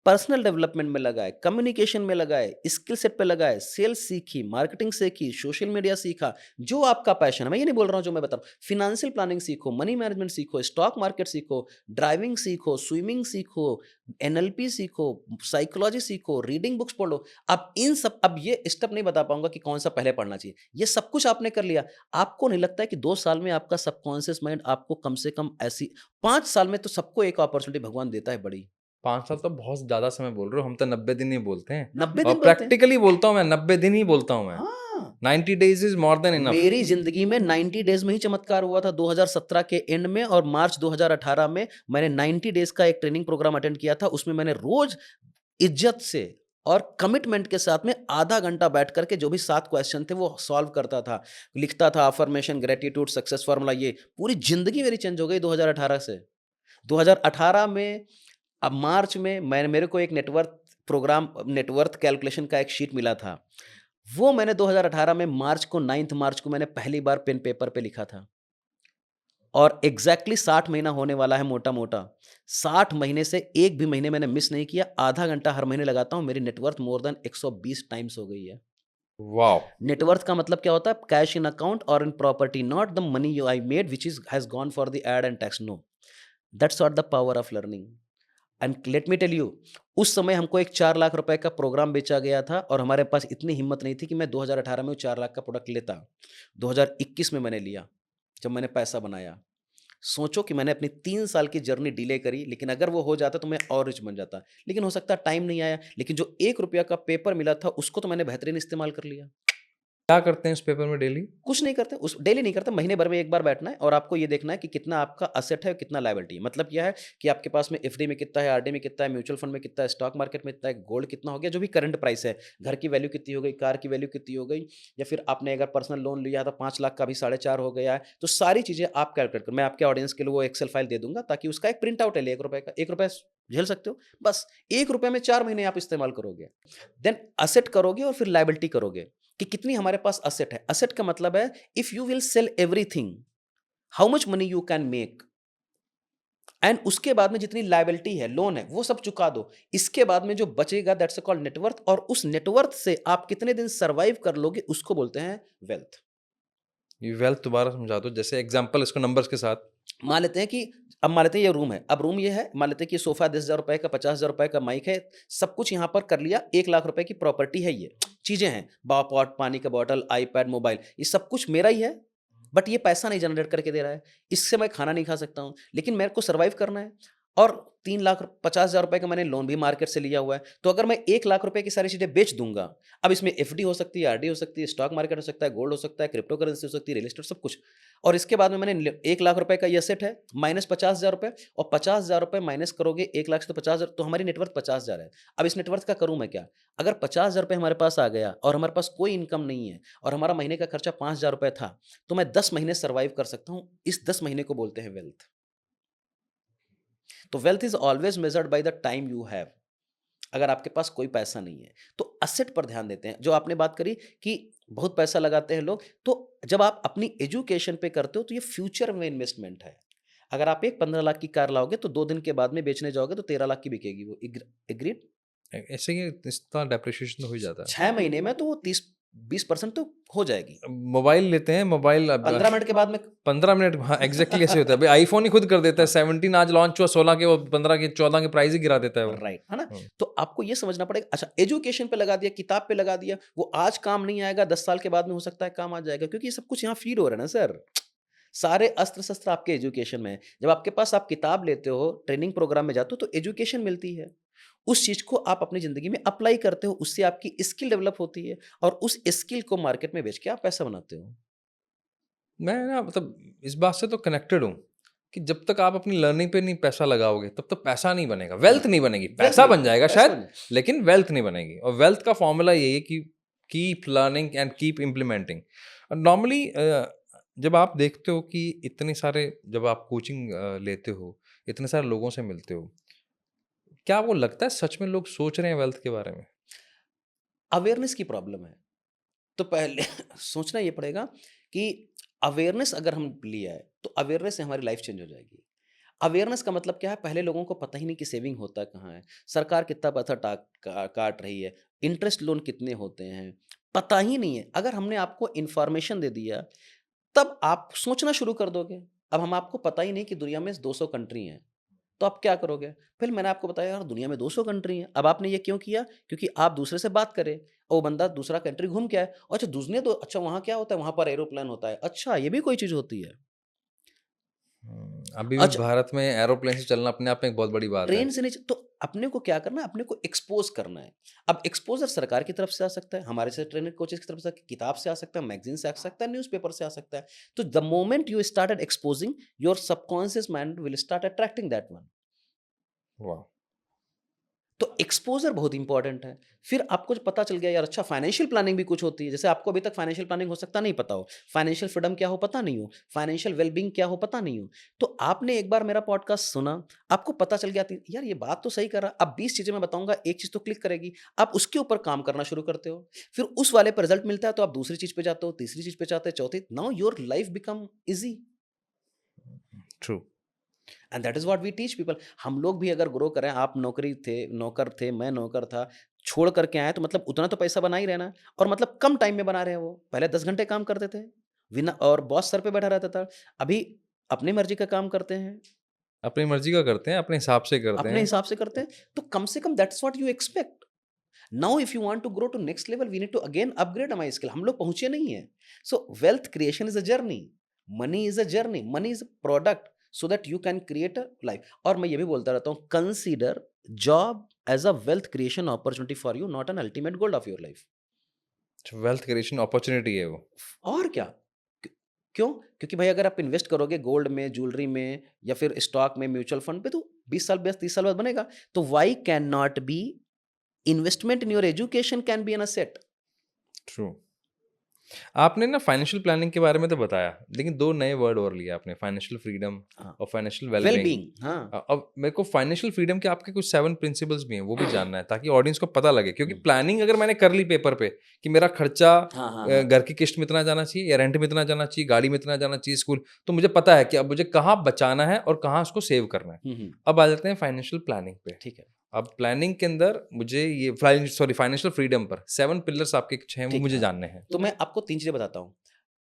पर्सनल डेवलपमेंट में लगाए, कम्युनिकेशन में लगाए, स्किल सेट पे लगाए, सेल्स सीखी, मार्केटिंग सीखी, सोशल मीडिया सीखा, जो आपका पैशन है, मैं ये नहीं बोल रहा हूँ जो मैं बता रहा हूँ, फाइनेंशियल प्लानिंग सीखो, मनी मैनेजमेंट सीखो, स्टॉक मार्केट सीखो, ड्राइविंग सीखो, स्विमिंग सीखो, एनएलपी सीखो, साइकोलॉजी सीखो, रीडिंग बुक्स पढ़ो। अब इन सब, अब ये स्टेप नहीं बता पाऊंगा कि कौन सा पहले पढ़ना चाहिए। ये सब कुछ आपने कर लिया। आपको नहीं लगता है कि 2 साल में आपका सबकॉन्शियस माइंड आपको कम से कम ऐसी, 5 साल में तो सबको एक अपॉर्चुनिटी भगवान देता है बड़ी। 5 साल तो बहुत ज़्यादा समय बोल रहे हो, हम तो 90 दिन ही बोलते हैं। 90 और दिन बोलते हैं। प्रैक्टिकली बोलता हूँ मैं, 90 दिन ही बोलता हूँ मैं। हाँ, 90 days is more than enough. मेरी ज़िंदगी में 90 डेज़ में ही चमत्कार हुआ था। 2017 के एंड में और मार्च 2018 में मैंने 90 डेज़ का एक ट्रेनिंग प्रोग्राम अटेंड किया था। उसमें मैंने रोज़ इज्जत से और कमिटमेंट के साथ में आधा घंटा बैठ करके जो भी 7 क्वेश्चन थे वो सॉल्व करता था, लिखता था, अफर्मेशन, ग्रैटिट्यूड, सक्सेस फार्मूला, ये पूरी ज़िंदगी मेरी चेंज हो गई 2018 से। 2018 में, अब मार्च में मेरे को एक नेटवर्थ कैलकुलेशन का एक शीट मिला था। वो मैंने 2018 में मार्च को, 9 मार्च को मैंने पहली बार पेन पेपर पे लिखा था। और एग्जैक्टली 60 महीना होने वाला है मोटा-मोटा। 60 महीने से एक भी महीने मैंने मिस नहीं किया। आधा घंटा हर महीने लगाता हूँ। मेरी नेटवर्थ मोर देन 120 टाइम्स हो गई है। वाओ! नेटवर्थ का मतलब क्या होता है? कैश इन अकाउंट और in property, not the money you I made which has gone for the ad and tax, no. That's what the power of learning. And let me tell you, उस समय हमको एक 4 लाख रुपए का प्रोग्राम बेचा गया था और हमारे पास इतनी हिम्मत नहीं थी कि मैं 2018 में वो 4 लाख का प्रोडक्ट लेता। 2021 में मैंने लिया, जब मैंने पैसा बनाया। सोचो कि मैंने अपनी 3 साल की जर्नी डिले करी, लेकिन अगर वो हो जाता तो मैं और रिच बन जाता। लेकिन हो सकता है टाइम नहीं आया, लेकिन जो ₹1 का पेपर मिला था उसको तो मैंने बेहतरीन इस्तेमाल कर लिया। क्या करते हैं उस पेपर में डेली? कुछ नहीं करते, उस डेली नहीं करते, महीने भर में एक बार बैठना है और आपको ये देखना है कि कितना आपका असेट है और कितना लायबिलिटी है। मतलब क्या है कि आपके पास में एफडी में कितना है, आरडी में कितना है, म्यूचुअल फंड में कितना है, स्टॉक मार्केट में कितना है, गोल्ड कितना हो गया, जो भी करंट प्राइस है, घर की वैल्यू कितनी हो गई, कार की वैल्यू कितनी हो गई, या फिर आपने अगर पर्सनल लोन लिया तो 5 लाख का भी 4.5 हो गया है। तो सारी चीज़ें आप कैलकुलेट करो। मैं आपके ऑडियंस के लिए वो एक्सेल फाइल दे दूंगा ताकि उसका एक प्रिंट आउट है, ₹1 का, ₹1 झेल सकते हो, बस ₹1 में 4 महीने आप इस्तेमाल करोगे। देन असेट करोगे और फिर लायबिलिटी करोगे कि कितनी हमारे पास असेट है। असेट का मतलब है if you will sell everything, how much money you can make. And उसके बाद में जितनी लायबिलिटी है, लोन है, वो सब चुका दो। इसके बाद में जो बचेगा दैट्स कॉल्ड नेटवर्थ, और उस नेटवर्थ से आप कितने दिन सर्वाइव कर लोगे उसको बोलते हैं वेल्थ। ये वेल्थ दोबारा समझा दो, जैसे एग्जांपल इसको नंबर्स के साथ। मान लेते हैं कि अब मान लेते हैं ये रूम है, अब रूम ये है, मान लेते हैं कि सोफा 10,000 रुपए का, 50,000 रुपए का माइक है, सब कुछ यहाँ पर कर लिया, 1,00,000 रुपए की प्रॉपर्टी है, ये चीजें हैं, पॉट, पानी का बॉटल, आईपैड, मोबाइल, ये सब कुछ मेरा ही है, बट ये पैसा नहीं जनरेट करके दे रहा है, इससे मैं खाना नहीं खा सकता हूँ, लेकिन मेरे को सर्वाइव करना है। और 3,50,000 रुपए का मैंने लोन भी मार्केट से लिया हुआ है, तो अगर मैं 1,00,000 रुपए की सारी चीजें बेच दूंगा, अब इसमें एफडी हो सकती है, आरडी हो सकती है, स्टॉक मार्केट हो सकता है, गोल्ड हो सकता है, क्रिप्टो करेंसी हो सकती है, रियल एस्टेट, सब कुछ, और इसके बाद में मैंने 1,00,000 रुपए का ये सेट है, माइनस 50,000 रुपए, और 50,000 रुपए माइनस करोगे 1,00,000 से, तो 50,000, तो हमारी नेटवर्थ 50,000 है। अब इस नेटवर्थ का करूं मैं क्या? अगर 50,000 रुपए हमारे पास आ गया और हमारे पास कोई इनकम नहीं है और हमारा महीने का खर्चा 5,000 रुपए था, तो मैं 10 महीने सर्वाइव कर सकता हूं। इस 10 महीने को बोलते हैं वेल्थ। तो wealth is always measured by the time you have. अगर आपके पास कोई पैसा नहीं है तो असेट पर ध्यान देते हैं। जो आपने बात करी कि बहुत पैसा लगाते हैं लोग, तो जब आप अपनी एजुकेशन पे करते हो तो ये फ्यूचर में इन्वेस्टमेंट है। अगर आप एक 15 लाख की कार लाओगे तो 2 दिन के बाद में बेचने जाओगे तो 13 लाख की बिकेगी वो। एग्रीड? ऐसे ही इसका डेप्रिसिएशन हो ही जाता है। 6 महीने में तो वो 30-20% तो हो जाएगी। मोबाइल लेते हैं, मोबाइल 15 मिनट के बाद में 15 मिनट, हाँ एग्जैक्टली ऐसे होता है भाई। आईफोन ही खुद कर देता है, 17 आज लॉन्च हुआ, 16 के, वो 15 के, 14 के प्राइस ही गिरा देता है वो। राइट, है ना? हम्म। तो आपको ये समझना पड़ेगा। अच्छा, एजुकेशन पे लगा दिया, किताब पे लगा दिया, वो आज काम नहीं आएगा, 10 साल के बाद में हो सकता है काम आ जाएगा, क्योंकि ये सब कुछ यहाँ फीड हो रहा है ना सर। सारे अस्त्र शस्त्र आपके एजुकेशन में है। जब आपके पास आप किताब लेते हो, ट्रेनिंग प्रोग्राम में जाते हो, तो एजुकेशन मिलती है, उस चीज को आप अपनी जिंदगी में अप्लाई करते हो, उससे आपकी स्किल डेवलप होती है, और उस स्किल को मार्केट में बेच के आप पैसा बनाते हो। मैं ना मतलब इस बात से तो कनेक्टेड हूँ कि जब तक आप अपनी लर्निंग पे नहीं पैसा लगाओगे तब तक पैसा नहीं बनेगा, वेल्थ नहीं बनेगी। पैसा बन जाएगा शायद, लेकिन वेल्थ नहीं बनेगी। और वेल्थ का फॉर्मूला यही है कि keep learning and keep implementing. Normally जब आप देखते हो कि इतने सारे, जब आप कोचिंग लेते हो, इतने सारे लोगों से मिलते हो, क्या आपको लगता है सच में लोग सोच रहे हैं वेल्थ के बारे में? अवेयरनेस की प्रॉब्लम है। तो पहले सोचना ये पड़ेगा कि अवेयरनेस अगर हम लिया है तो अवेयरनेस से हमारी लाइफ चेंज हो जाएगी। अवेयरनेस का मतलब क्या है? पहले लोगों को पता ही नहीं कि सेविंग होता कहाँ है, सरकार कितना पैसा काट रही है, इंटरेस्ट लोन कितने होते हैं, पता ही नहीं है। अगर हमने आपको इंफॉर्मेशन दे दिया तब आप सोचना शुरू कर दोगे। अब हम आपको पता ही नहीं कि दुनिया में 200 कंट्री हैं, तो आप क्या करोगे? फिर मैंने आपको बताया यार दुनिया में 200 कंट्री हैं। अब आपने ये क्यों किया? क्योंकि आप दूसरे से बात करें और वो बंदा दूसरा कंट्री घूम के आए। अच्छा दूसरे तो, अच्छा वहाँ क्या होता है? वहाँ पर एरोप्लेन होता है। अच्छा ये भी कोई चीज़ होती है। अभी भी अच्छा भारत में एरोप्लेन से चलना अपने आप में एक बहुत बड़ी बात है। ट्रेन से नहीं तो अपने को क्या करना है? अपने को एक्सपोज करना है। अब एक्सपोजर सरकार की तरफ से आ सकता है, हमारे से ट्रेनर कोचेस की तरफ से, किताब से आ सकता है, मैगजीन से आ सकता है, न्यूज़पेपर से आ सकता है। तो the moment you started exposing, your subconscious mind will start attracting that one. वाह। तो एक्सपोजर बहुत इंपॉर्टेंट है। फिर आपको जो पता चल गया यार, अच्छा फाइनेंशियल प्लानिंग भी कुछ होती है। जैसे आपको अभी तक फाइनेंशियल प्लानिंग हो सकता नहीं पता हो, फाइनेंशियल फ्रीडम क्या हो पता नहीं हो, फाइनेंशियल वेलबींग क्या हो पता नहीं हो, तो आपने एक बार मेरा पॉडकास्ट सुना, आपको पता चल गया यार ये बात तो सही कर रहा। अब 20 चीजें मैं बताऊंगा, एक चीज तो क्लिक करेगी, आप उसके ऊपर काम करना शुरू करते हो, फिर उस वाले पर रिजल्ट मिलता है तो आप दूसरी चीज पे जाते हो, तीसरी चीज पे जाते हो, चौथी, now your life become easy. True. And that is what we teach people. हम लोग भी अगर ग्रो करें, आप नौकर थे, मैं नौकर था, छोड़ करके आए, तो मतलब उतना तो पैसा बना ही रहना, और मतलब कम टाइम में बना रहे हैं। वो पहले 10 घंटे काम करते थे बिना, और बॉस सर पे बैठा रहता था। अभी अपनी मर्जी का काम करते हैं, अपनी मर्जी का करते हैं, अपने हिसाब से करते अपने हैं। हिसाब से करते हैं, तो कम से कम that's what you expect. Now if you want to grow to next level, we need to again upgrade my skill. हम लोग पहुंचे नहीं है। So wealth creation is a journey, money is a journey, money is a product, so that you can create a life. और मैं ये भी बोलता रहता हूँ, consider job as a wealth creation opportunity for you, not an ultimate goal of your life. Wealth creation opportunity है वो। और क्या? क्यों? क्यों? क्योंकि भाई अगर आप इन्वेस्ट करोगे गोल्ड में, ज्वेलरी में, या फिर स्टॉक में, म्यूचुअल फंड पे, तो 20 साल 30 साल बाद बनेगा। तो why can not be investment in your education can be an asset. True. आपने ना फाइनेंशियल प्लानिंग के बारे में तो बताया, लेकिन 2 नए वर्ड और लिए आपने, फाइनेंशियल फ्रीडम हाँ, और फाइनेंशियल वेल वेल-बीइंग। बीइंग, हाँ। अब मेरे को फाइनेंशियल फ्रीडम के आपके कुछ 7 प्रिंसिपल्स भी हैं, वो भी जानना है ताकि ऑडियंस को पता लगे, क्योंकि हुँ। प्लानिंग अगर मैंने कर ली पेपर पे कि मेरा खर्चा हाँ, हाँ, हाँ। घर की किश्त में इतना जाना चाहिए या रेंट में इतना जाना चाहिए, गाड़ी में इतना जाना चाहिए, स्कूल, तो मुझे पता है कि अब मुझे कहाँ बचाना है और कहाँ उसको सेव करना है। हुँ, हुँ। अब आ जाते हैं फाइनेंशियल प्लानिंग पे। ठीक है, अब प्लानिंग के अंदर मुझे ये फाइनेंशियल फ्रीडम पर 7 पिलर्स आपके कुछ हैं, वो ठीक मुझे है। जानने हैं। तो मैं आपको 3 चीज़ें बताता हूँ।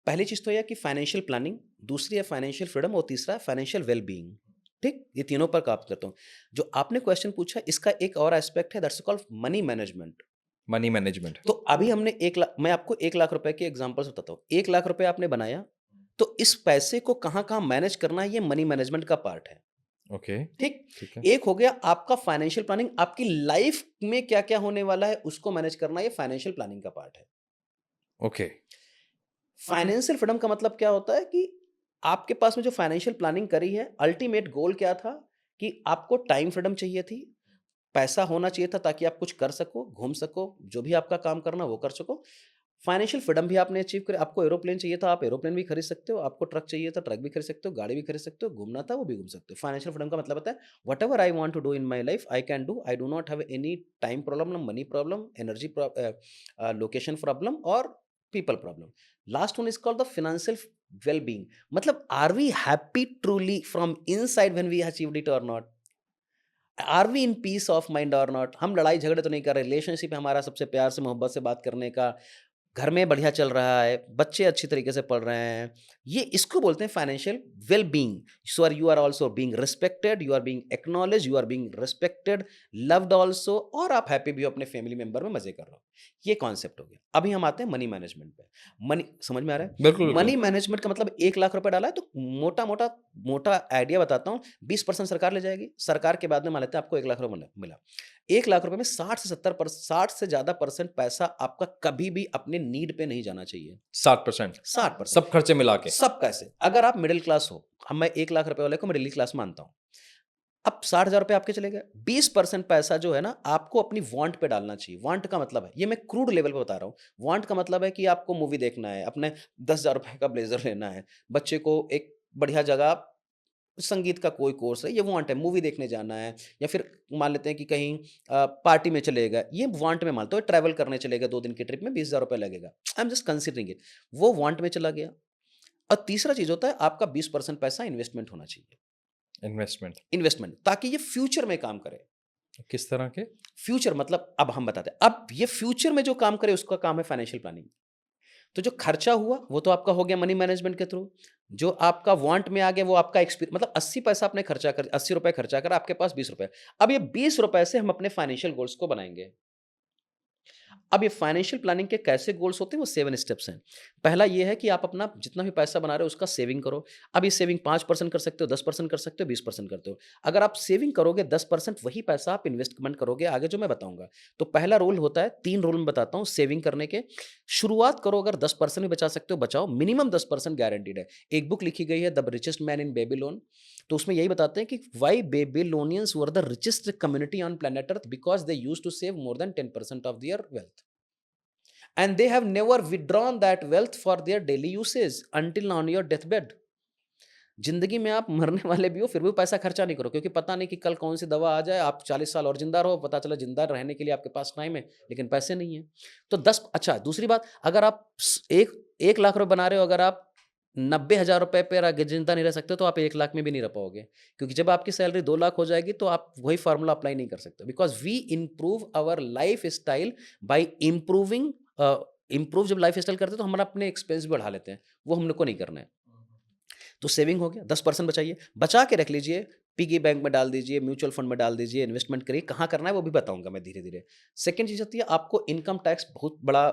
पहली चीज़ तो ये है कि फाइनेंशियल प्लानिंग, दूसरी है फाइनेंशियल फ्रीडम और तीसरा है फाइनेंशियल वेल बीइंग। ठीक? ये तीनों पर काम करता हूँ। जो आपने क्वेश्चन पूछा इसका एक और एस्पेक्ट है, that's called money management. Money management. तो अभी हमने 1 लाख, मैं आपको 1 लाख रुपए के एग्ज़ाम्पल्स बताता हूँ। 1 लाख रुपए आपने बनाया, तो इस पैसे को कहाँ-कहाँ मैनेज करना है, ये मनी मैनेजमेंट का पार्ट है। ओके, ठीक? ठीक है। एक हो गया आपका फाइनेंशियल प्लानिंग, आपकी लाइफ़ में क्या-क्या होने वाला है उसको मैनेज करना, ये फाइनेंशियल प्लानिंग का पार्ट है। ओके, फाइनेंशियल फ्रीडम का मतलब क्या होता है कि आपके पास में जो फाइनेंशियल प्लानिंग करी है, अल्टीमेट गोल क्या था कि आपको टाइम फ्रीडम चाहिए थी, पैसा होना चाहिए था ताकि आप कुछ कर सको, घूम सको, जो भी आपका काम करना वो कर सको। फाइनेंशियल फ्रीडम भी आपने अचीव करी, आपको एरोप्लेन चाहिए था, आप एरोप्लेन भी खरीद सकते हो, आपको ट्रक चाहिए था, ट्रक भी खरीद सकते हो, गाड़ी भी खरीद सकते हो, घूमना था वो भी घूम सकते हो। फाइनेंशियल फ्रीडम का मतलब होता है whatever I want to do in my life I can do, I do not have any time problem, money problem, energy location problem और people problem. Last one is called the financial well being. मतलब are we happy truly from inside when we achieved it और not? Are we in peace of mind और नॉट? हम लड़ाई झगड़े तो नहीं कर रहे, रिलेशनशिप है हमारा सबसे प्यार से मोहब्बत से बात करने का, घर में बढ़िया चल रहा है, बच्चे अच्छी तरीके से पढ़ रहे हैं। ये इसको बोलते हैं financial well being. So you are also being respected, you are being acknowledged, you are being respected, loved also, और आप हैप्पी भी हो, अपने फैमिली मेंबर में मजे कर रहे हो। ये कॉन्सेप्ट हो गया। अभी हम आते हैं मनी मैनेजमेंट पे। मनी समझ में आ रहा है? बिल्कुल, बिल्कुल। मनी मैनेजमेंट का मतलब 1 लाख रुपए डाला है तो मोटा आइडिया बताता हूँ, 20% सरकार ले जाएगी। सरकार के बाद में मान लेते हैं आपको 1 लाख रुपए मिला। 1 लाख रुपए में 60 से ज़्यादा परसेंट पैसा आपका कभी भी अपने नीड पे नहीं जाना चाहिए। 60%, 60%। सब खर्चे मिला के। सब कैसे? अगर आप मिडिल क्लास हो, अब मैं 1 लाख रुपए वाले को मिडिल क्लास मानता हूँ। अब 60,000 रुपए आपके चले गए। 20% पैसा जो है ना, आपको अपनी वांट पे डालना चाहिए। वांट का मतलब है, ये मैं क्रूड लेवल पे बता रहा हूँ। वांट का मतलब है कि आपको मूवी देखना है, अपने 10,000 रुपए का ब्लेज़र लेना है, बच्चे को एक बढ़िया जगह, संगीत का कोई कोर्स है, ये वांट है, मूवी देखने जाना है, या फिर मान लेते हैं कि कहीं पार्टी में चले गए, ये वांट में मानता हूँ। ट्रैवल करने चले गए 2 दिन की ट्रिप में, 20,000 रुपए लगेगा। I am just considering it, वो वांट में चला गया। और तीसरा चीज़ होता है आपका 20% पैसा इन्वेस्टमेंट होना चाहिए। इन्वेस्टमेंट, इन्वेस्टमेंट, ताकि ये फ्यूचर में काम करे। किस तरह के? फ्यूचर मतलब अब हम बताते हैं। अब ये फ्यूचर में जो काम करे उसका काम है फाइनेंशियल प्लानिंग। तो जो खर्चा हुआ वो तो आपका हो गया मनी मैनेजमेंट के थ्रू। जो आपका वांट में आ गया वो आपका एक्सपीरियंस, मतलब 80 पैसा आपने खर्चा कर, 80 रुपए खर्चा करा, आपके पास 20 रुपए। अब ये 20 रुपए से हम अपने फाइनेंशियल गोल्स को बनाएंगे। अब ये फाइनेंशियल प्लानिंग के कैसे गोल्स होते हैं, वो 7 स्टेप्स हैं। पहला ये है कि आप अपना जितना भी पैसा बना रहे हो उसका सेविंग करो। अब ये सेविंग 5% कर सकते हो, 10% कर सकते हो, 20% करते हो। अगर आप सेविंग करोगे 10%, वही पैसा आप इन्वेस्टमेंट करोगे आगे, जो मैं बताऊंगा। तो पहला रूल होता है, 3 रूल मैं बताता हूँ सेविंग करने के। शुरुआत करो, अगर 10% भी बचा सकते हो बचाओ, मिनिमम 10% गारंटीड है। एक बुक लिखी गई है the richest man in Babylon, तो उसमें यही बताते हैं कि why Babylonians were the richest community on planet Earth, because they used to save more than 10% of their wealth, and they have never withdrawn that wealth for their daily usage until on your deathbed. जिंदगी में आप मरने वाले भी हो फिर भी पैसा खर्चा नहीं करो, क्योंकि पता नहीं कि कल कौन सी दवा आ जाए, आप 40 साल और जिंदा रहो, पता चला जिंदा रहने के लिए आपके पास टाइम है लेकिन पैसे नहीं है। तो 10, अच्छा दूसरी बात, अगर आप एक लाख रुपए बना रहे हो, अगर आप 90,000 रुपए पे अगर जिंदा नहीं रह सकते तो आप 1 लाख में भी नहीं रह पाओगे, क्योंकि जब आपकी सैलरी 2 लाख हो जाएगी तो आप वही फार्मूला अप्लाई नहीं कर सकते, because we improve our life style by improving. Improve जब लाइफ स्टाइल करते हैं तो हम अपने एक्सपेंस भी बढ़ा लेते हैं, वो हम लोग को नहीं करना है। तो सेविंग हो गया, 10% बचाइए, बचा के रख लीजिए, पिगी बैंक में डाल दीजिए, म्यूचुअल फंड में डाल दीजिए, इन्वेस्टमेंट करिए, कहाँ करना है वो भी बताऊंगा मैं धीरे धीरे। सेकंड चीज होती है, आपको इनकम टैक्स बहुत बड़ा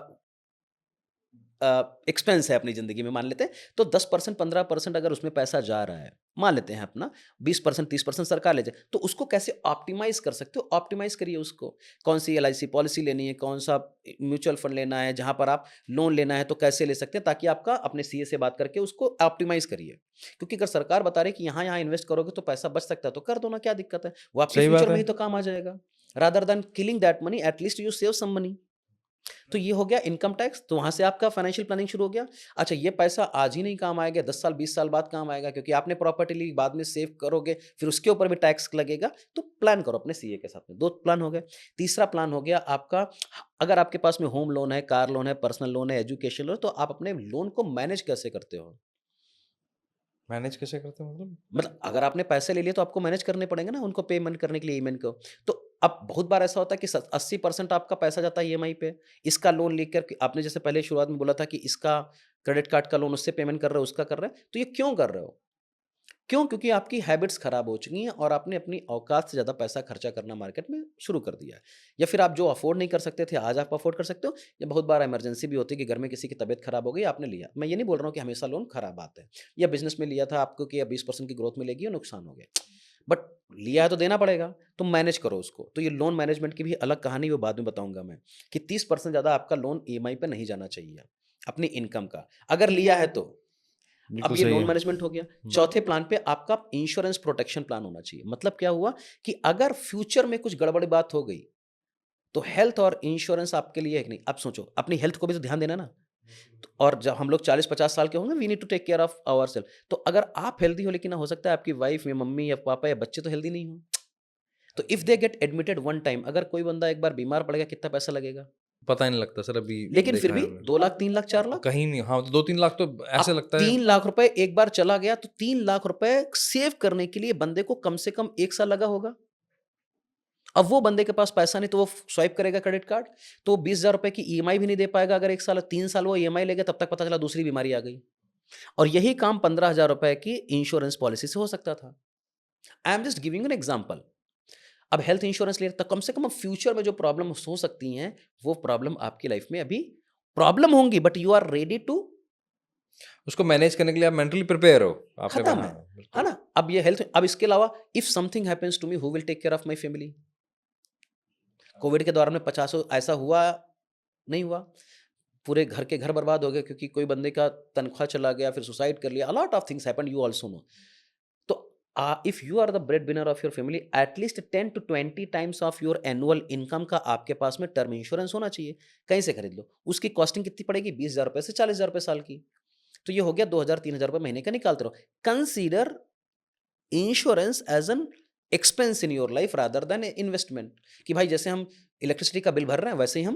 एक्सपेंस है अपनी ज़िंदगी में मान लेते हैं, तो 10% 15% अगर उसमें पैसा जा रहा है, मान लेते हैं अपना 20% 30% सरकार ले जाए, तो उसको कैसे ऑप्टिमाइज़ कर सकते हो, ऑप्टिमाइज़ करिए उसको। कौन सी एलआईसी पॉलिसी लेनी है, कौन सा म्यूचुअल फंड लेना है, जहाँ पर आप लोन लेना है तो कैसे ले सकते हैं, ताकि आपका अपने सीए से बात करके उसको ऑप्टिमाइज़ करिए। क्योंकि अगर सरकार बता रही है कि यहाँ-यहाँ इन्वेस्ट करोगे तो पैसा बच सकता है, तो कर दो ना, क्या दिक्कत है? वो आपके सही बात फ्यूचर में है। ही तो काम आ जाएगा। Rather than killing that money, at least you save some money. तो ये हो गया इनकम टैक्स, तो वहाँ से आपका फाइनेंशियल प्लानिंग शुरू हो गया। अच्छा, ये पैसा आज ही नहीं काम आएगा, 10 साल 20 साल बाद काम आएगा, क्योंकि आपने प्रॉपर्टी ली, बाद में सेव करोगे, फिर उसके ऊपर भी टैक्स लगेगा। तो प्लान करो अपने सीए के साथ में। 2 प्लान हो गए। तीसरा प्लान हो गया आपका, अगर आपके पास में होम लोन है, कार लोन है, पर्सनल लोन है, एजुकेशन लोन है, तो आप अपने लोन को मैनेज कैसे करते हो? मैनेज कैसे करते हो मतलब? मतलब अगर आपने पैसे ले लिए तो आपको मैनेज करने पड़ेंगे ना उनको पेमेंट करने के लिए ईएमआई को। तो अब बहुत बार ऐसा होता है कि 80% आपका पैसा जाता है ईएमआई पे। इसका लोन लेकर के आपने जैसे पहले शुरुआत में बोला था कि इसका क्रेडिट कार्ड का लोन उससे पेमेंट कर रहे हो, उसका कर रहे हो। तो ये क्यों कर रहे हो? क्यों? क्योंकि आपकी हैबिट्स खराब हो चुकी हैं और आपने अपनी औकात से ज़्यादा पैसा खर्चा करना मार्केट में शुरू कर दिया है। या फिर आप जो अफ़ोर्ड नहीं कर सकते थे, आज आप अफ़ोर्ड कर सकते हो। या बहुत बार इमरजेंसी भी होती है कि घर में किसी की तबीयत खराब हो गई, आपने लिया। मैं ये नहीं बोल रहा हूँ कि हमेशा लोन खराब बात है। या बिज़नेस में लिया था आपको कि अब 20% की ग्रोथ मिलेगी और नुकसान हो गया। बट लिया है तो देना पड़ेगा, तो मैनेज करो उसको। तो ये लोन मैनेजमेंट की भी अलग कहानी वो बाद में बताऊँगा मैं, कि 30% ज़्यादा आपका लोन ईएमआई पे नहीं जाना चाहिए, अपनी इनकम का। अगर लिया है तो। अब बिल्कुल ये सही लोन है। मैनेजमेंट हो गया। चौथे प्लान पे आपका इंश्योरेंस प्रोटेक्शन प्लान होना चाहिए। मतलब क्या हुआ कि अगर फ्यूचर में कुछ गड़बड़ी बात हो गई, तो हेल्थ और इंश्योरेंस आपके लिए है कि नहीं? अब सोचो, अपनी हेल्थ को भी तो ध्यान देना ना। तो और जब हम लोग 40-50 साल के होंगे, we need to take care of ourself. तो अगर आप हेल्दी हो, लेकिन हो सकता है आपकी वाइफ या मम्मी या पापा या बच्चे तो हेल्दी नहीं हो। तो if they get admitted one time, अगर कोई बंदा एक बार बीमार पड़ गया, कितना पैसा लगेगा? पता ही नहीं लगता सर, अभी लेकिन फिर देखा है भी हमने। 2 लाख, 3 लाख, 4 लाख। कहीं नहीं, हाँ, तो 2-3 लाख तो ऐसे अब लगता है। 3 लाख रुपए एक बार चला गया, तो 3 लाख रुपए सेव करने के लिए बंदे को कम से कम 1 साल लगा होगा। अब वो बंदे के पास पैसा नहीं, तो वो स्वाइप करेगा क्रेडिट कार्ड, तो 20,000 रुपए की ईएमआई भी नहीं दे पाएगा। अगर 1 साल 3 साल वो ईएमआई ले गया, तब तक पता चला दूसरी बीमारी आ गई। और यही काम 15,000 रुपए की इंश्योरेंस पॉलिसी से हो सकता था। I am just giving an example. अब हेल्थ इंश्योरेंस ले, तो कम से कम अब फ्यूचर में जो प्रॉब्लम्स हो सकती हैं, वो प्रॉब्लम आपकी लाइफ में अभी प्रॉब्लम होंगी, but you are ready to. उसको मैनेज करने के लिए आप मेंटली प्रिपेयर हो। आपने खत्म हाँ, है बिल्कुल। ना? अब ये हेल्थ, अब इसके अलावा if something happens to me, who will take care of my family? Covid के दौरान में 50 ऐसा हुआ, नहीं हुआ? पूरे घर के घर बर्बाद हो गए क्योंकि कोई बंदे का तनख्वाह चला गया, फिर सुसाइड कर लिया। A lot of things happened, you also know. तो if you are the bread winner of your family, at least 10 to 20 times of your annual income का आपके पास में टर्म इंश्योरेंस होना चाहिए। कहीं से खरीद लो। उसकी कॉस्टिंग कितनी पड़ेगी? 20,000 रुपए से 40,000 रुपए साल की। तो ये हो गया 2,000-3,000 रुपए महीने का निकालते रहो। Consider insurance as an expense in your life rather than investment. कि भाई जैसे हम इलेक्ट्रिसिटी का बिल भर रहे हैं, वैसे ही हम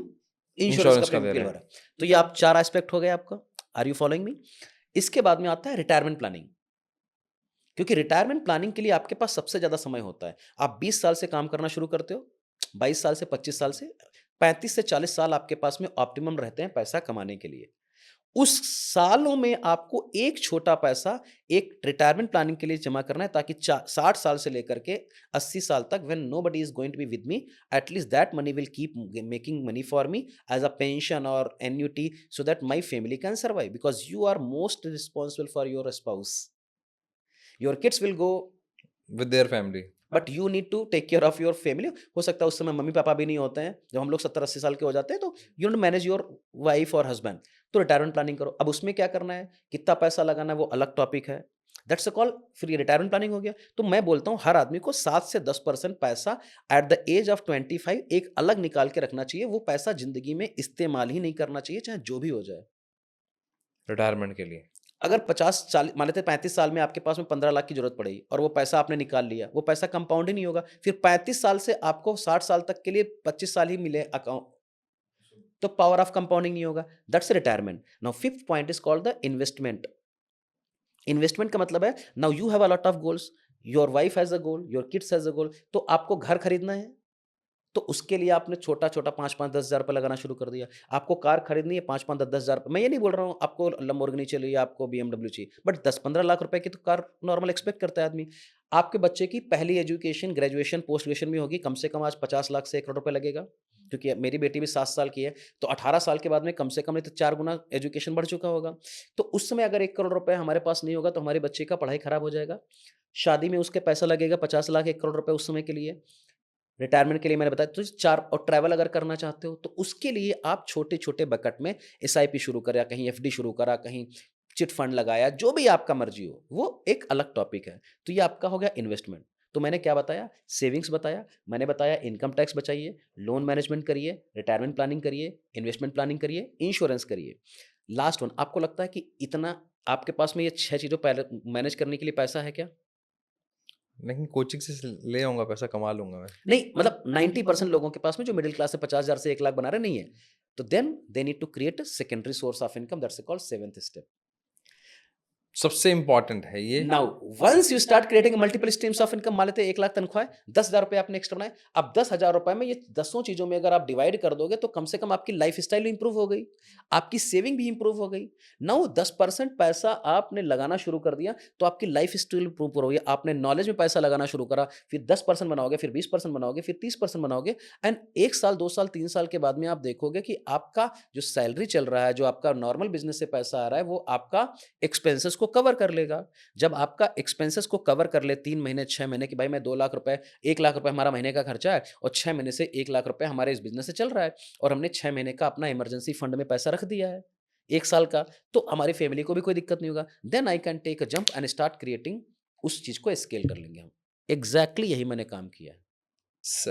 इंश्योरेंस का इंश्योरेंस का दे बिल रहे भर हैं। रहे हैं। तो ये आप 4 एस्पेक्ट हो गए आपका। Are you following me? इसके बाद में आता है रिटायरमेंट प्लानिंग। क्योंकि रिटायरमेंट प्लानिंग के लिए आपके पास सबसे ज़्यादा समय होता है। आप 20 साल से काम करना शुरू करते हो, 22 साल से, 25 साल से, 35 से 40 साल आपके पास में ऑप्टिमम रहते हैं पैसा कमाने के लिए। उस सालों में आपको एक छोटा पैसा एक रिटायरमेंट प्लानिंग के लिए जमा करना है, ताकि 60 साल से लेकर के 80 साल तक, when nobody is going to be with me, at least that money will keep making money for me as a pension और annuity, so that my family can survive, because you are most responsible for your spouse. Your kids will go, with their family. But you need to take care of your family. हो सकता है उस समय मम्मी पापा भी नहीं होते हैं, जब हम लोग 70-80 साल के हो जाते हैं, तो you need manage your wife और हस्बैंड। तो रिटायरमेंट प्लानिंग करो। अब उसमें क्या करना है, कितना पैसा लगाना है, वो अलग टॉपिक है। That's a call. फिर ये रिटायरमेंट प्लानिंग हो गया। तो मैं बोलता हूँ हर आदमी को 7 से 10% पैसा एट द एज ऑफ 25 एक अलग निकाल के रखना चाहिए। वो पैसा जिंदगी में इस्तेमाल ही नहीं करना चाहिए, चाहे जो भी हो जाए। रिटायरमेंट के लिए। अगर 50-40 मान लेते हैं 35 साल में आपके पास में 15 लाख की जरूरत पड़ेगी और वो पैसा आपने निकाल लिया, वो पैसा कंपाउंड ही नहीं होगा। फिर 35 साल से आपको 60 साल तक के लिए 25 साल ही मिले अकाउंट, तो पावर ऑफ कंपाउंडिंग नहीं होगा। That's retirement. Now fifth point is called the investment. Investment का मतलब है, now you have a lot of goals, your wife has a goal, your kids has a goal. तो आपको घर खरीदना है, तो उसके लिए आपने छोटा-छोटा 5-5, 10,000 रुपए लगाना शुरू कर दिया। आपको कार खरीदनी है 5-5, 10-10,000 रुपए। मैं ये नहीं बोल रहा हूँ आपको लैम्बोर्गिनी चाहिए, आपको बीएमडब्ल्यू चाहिए, बट 10-15 लाख रुपए की तो कार नॉर्मल एक्सपेक्ट करता है आदमी। आपके बच्चे की पहली एजुकेशन, ग्रेजुएशन, पोस्ट ग्रेजुएशन भी होगी, कम से कम आज 50 लाख से 1 करोड़ रुपए लगेगा। क्योंकि मेरी बेटी भी 7 साल की है, तो 18 साल के बाद में कम से कम नहीं तो 4 गुना एजुकेशन बढ़ चुका होगा। तो उस समय अगर 1 करोड़ रुपए हमारे पास नहीं होगा, तो हमारे बच्चे का पढ़ाई खराब हो जाएगा। शादी में उसके पैसा लगेगा 50 लाख, 1 करोड़ रुपए उस समय के लिए। रिटायरमेंट के लिए मैंने बताया। तो 4, और ट्रैवल अगर करना चाहते हो, तो उसके लिए आप छोटे-छोटे बकेट में एसआईपी शुरू करा, कहीं एफडी शुरू करा, कहीं चिट फंड लगाया, जो भी आपका मर्ज़ी हो, वो एक अलग टॉपिक है। तो ये आपका हो गया इन्वेस्टमेंट। तो मैंने क्या बताया? सेविंग्स बताया, मैंने बताया इनकम टैक्स बचाइए, लोन मैनेजमेंट करिए, रिटायरमेंट प्लानिंग करिए, इन्वेस्टमेंट प्लानिंग करिए, इंश्योरेंस करिए। लास्ट वन, आपको लगता है कि इतना आपके पास में ये 6 चीज़ों पहले मैनेज करने के लिए पैसा है क्या? लेकिन कोचिंग से ले आऊँगा, पैसा कमा लूँगा मैं। नहीं, मतलब 90% लोगों के पास में जो मिडिल क्लास से 50,000 से 1 लाख बना रहे नहीं है। तो then they need to create a secondary source of income, that's called 7th step. सबसे इम्पोर्टेंट है ये। Now once you start creating multiple streams of income, मान लेते हैं 1 लाख तनख्वाह है, 10,000 रुपए आपने एक्स्ट्रा बनाए। अब 10,000 रुपए में ये 10 चीजों में अगर आप डिवाइड कर दोगे तो कम से कम आपकी लाइफस्टाइल इंप्रूव हो गई, आपकी सेविंग भी इंप्रूव हो गई। नाउ 10% पैसा आपने लगाना शुरू कर दिया तो आपकी लाइफ स्टाइल इंप्रूव हो गई। आपने नॉलेज में पैसा लगाना शुरू करा, फिर 10% बनाओगे, फिर 20% बनाओगे, फिर 30% बनाओगे, एंड 1 साल 2 साल 3 साल के बाद में आप देखोगे कि आपका जो सैलरी चल रहा है, जो आपका नॉर्मल बिजनेस से पैसा आ रहा है, वो आपका एक्सपेंसेस को कवर कर लेगा। जब आपका एक्सपेंसेस को कवर कर ले 3 महीने 6 महीने कि भाई मैं 2 लाख रुपए 1 लाख रुपए हमारा महीने का खर्चा है और 6 महीने से 1 लाख रुपए हमारे इस बिजनेस से चल रहा है और हमने 6 महीने का अपना इमरजेंसी फंड में पैसा रख दिया है 1 साल का, तो हमारी फैमिली को भी कोई दिक्कत नहीं होगा। Then I can take a jump and start creating, उस चीज को स्केल कर लेंगे हम। एग्जैक्टली यही मैंने काम किया है।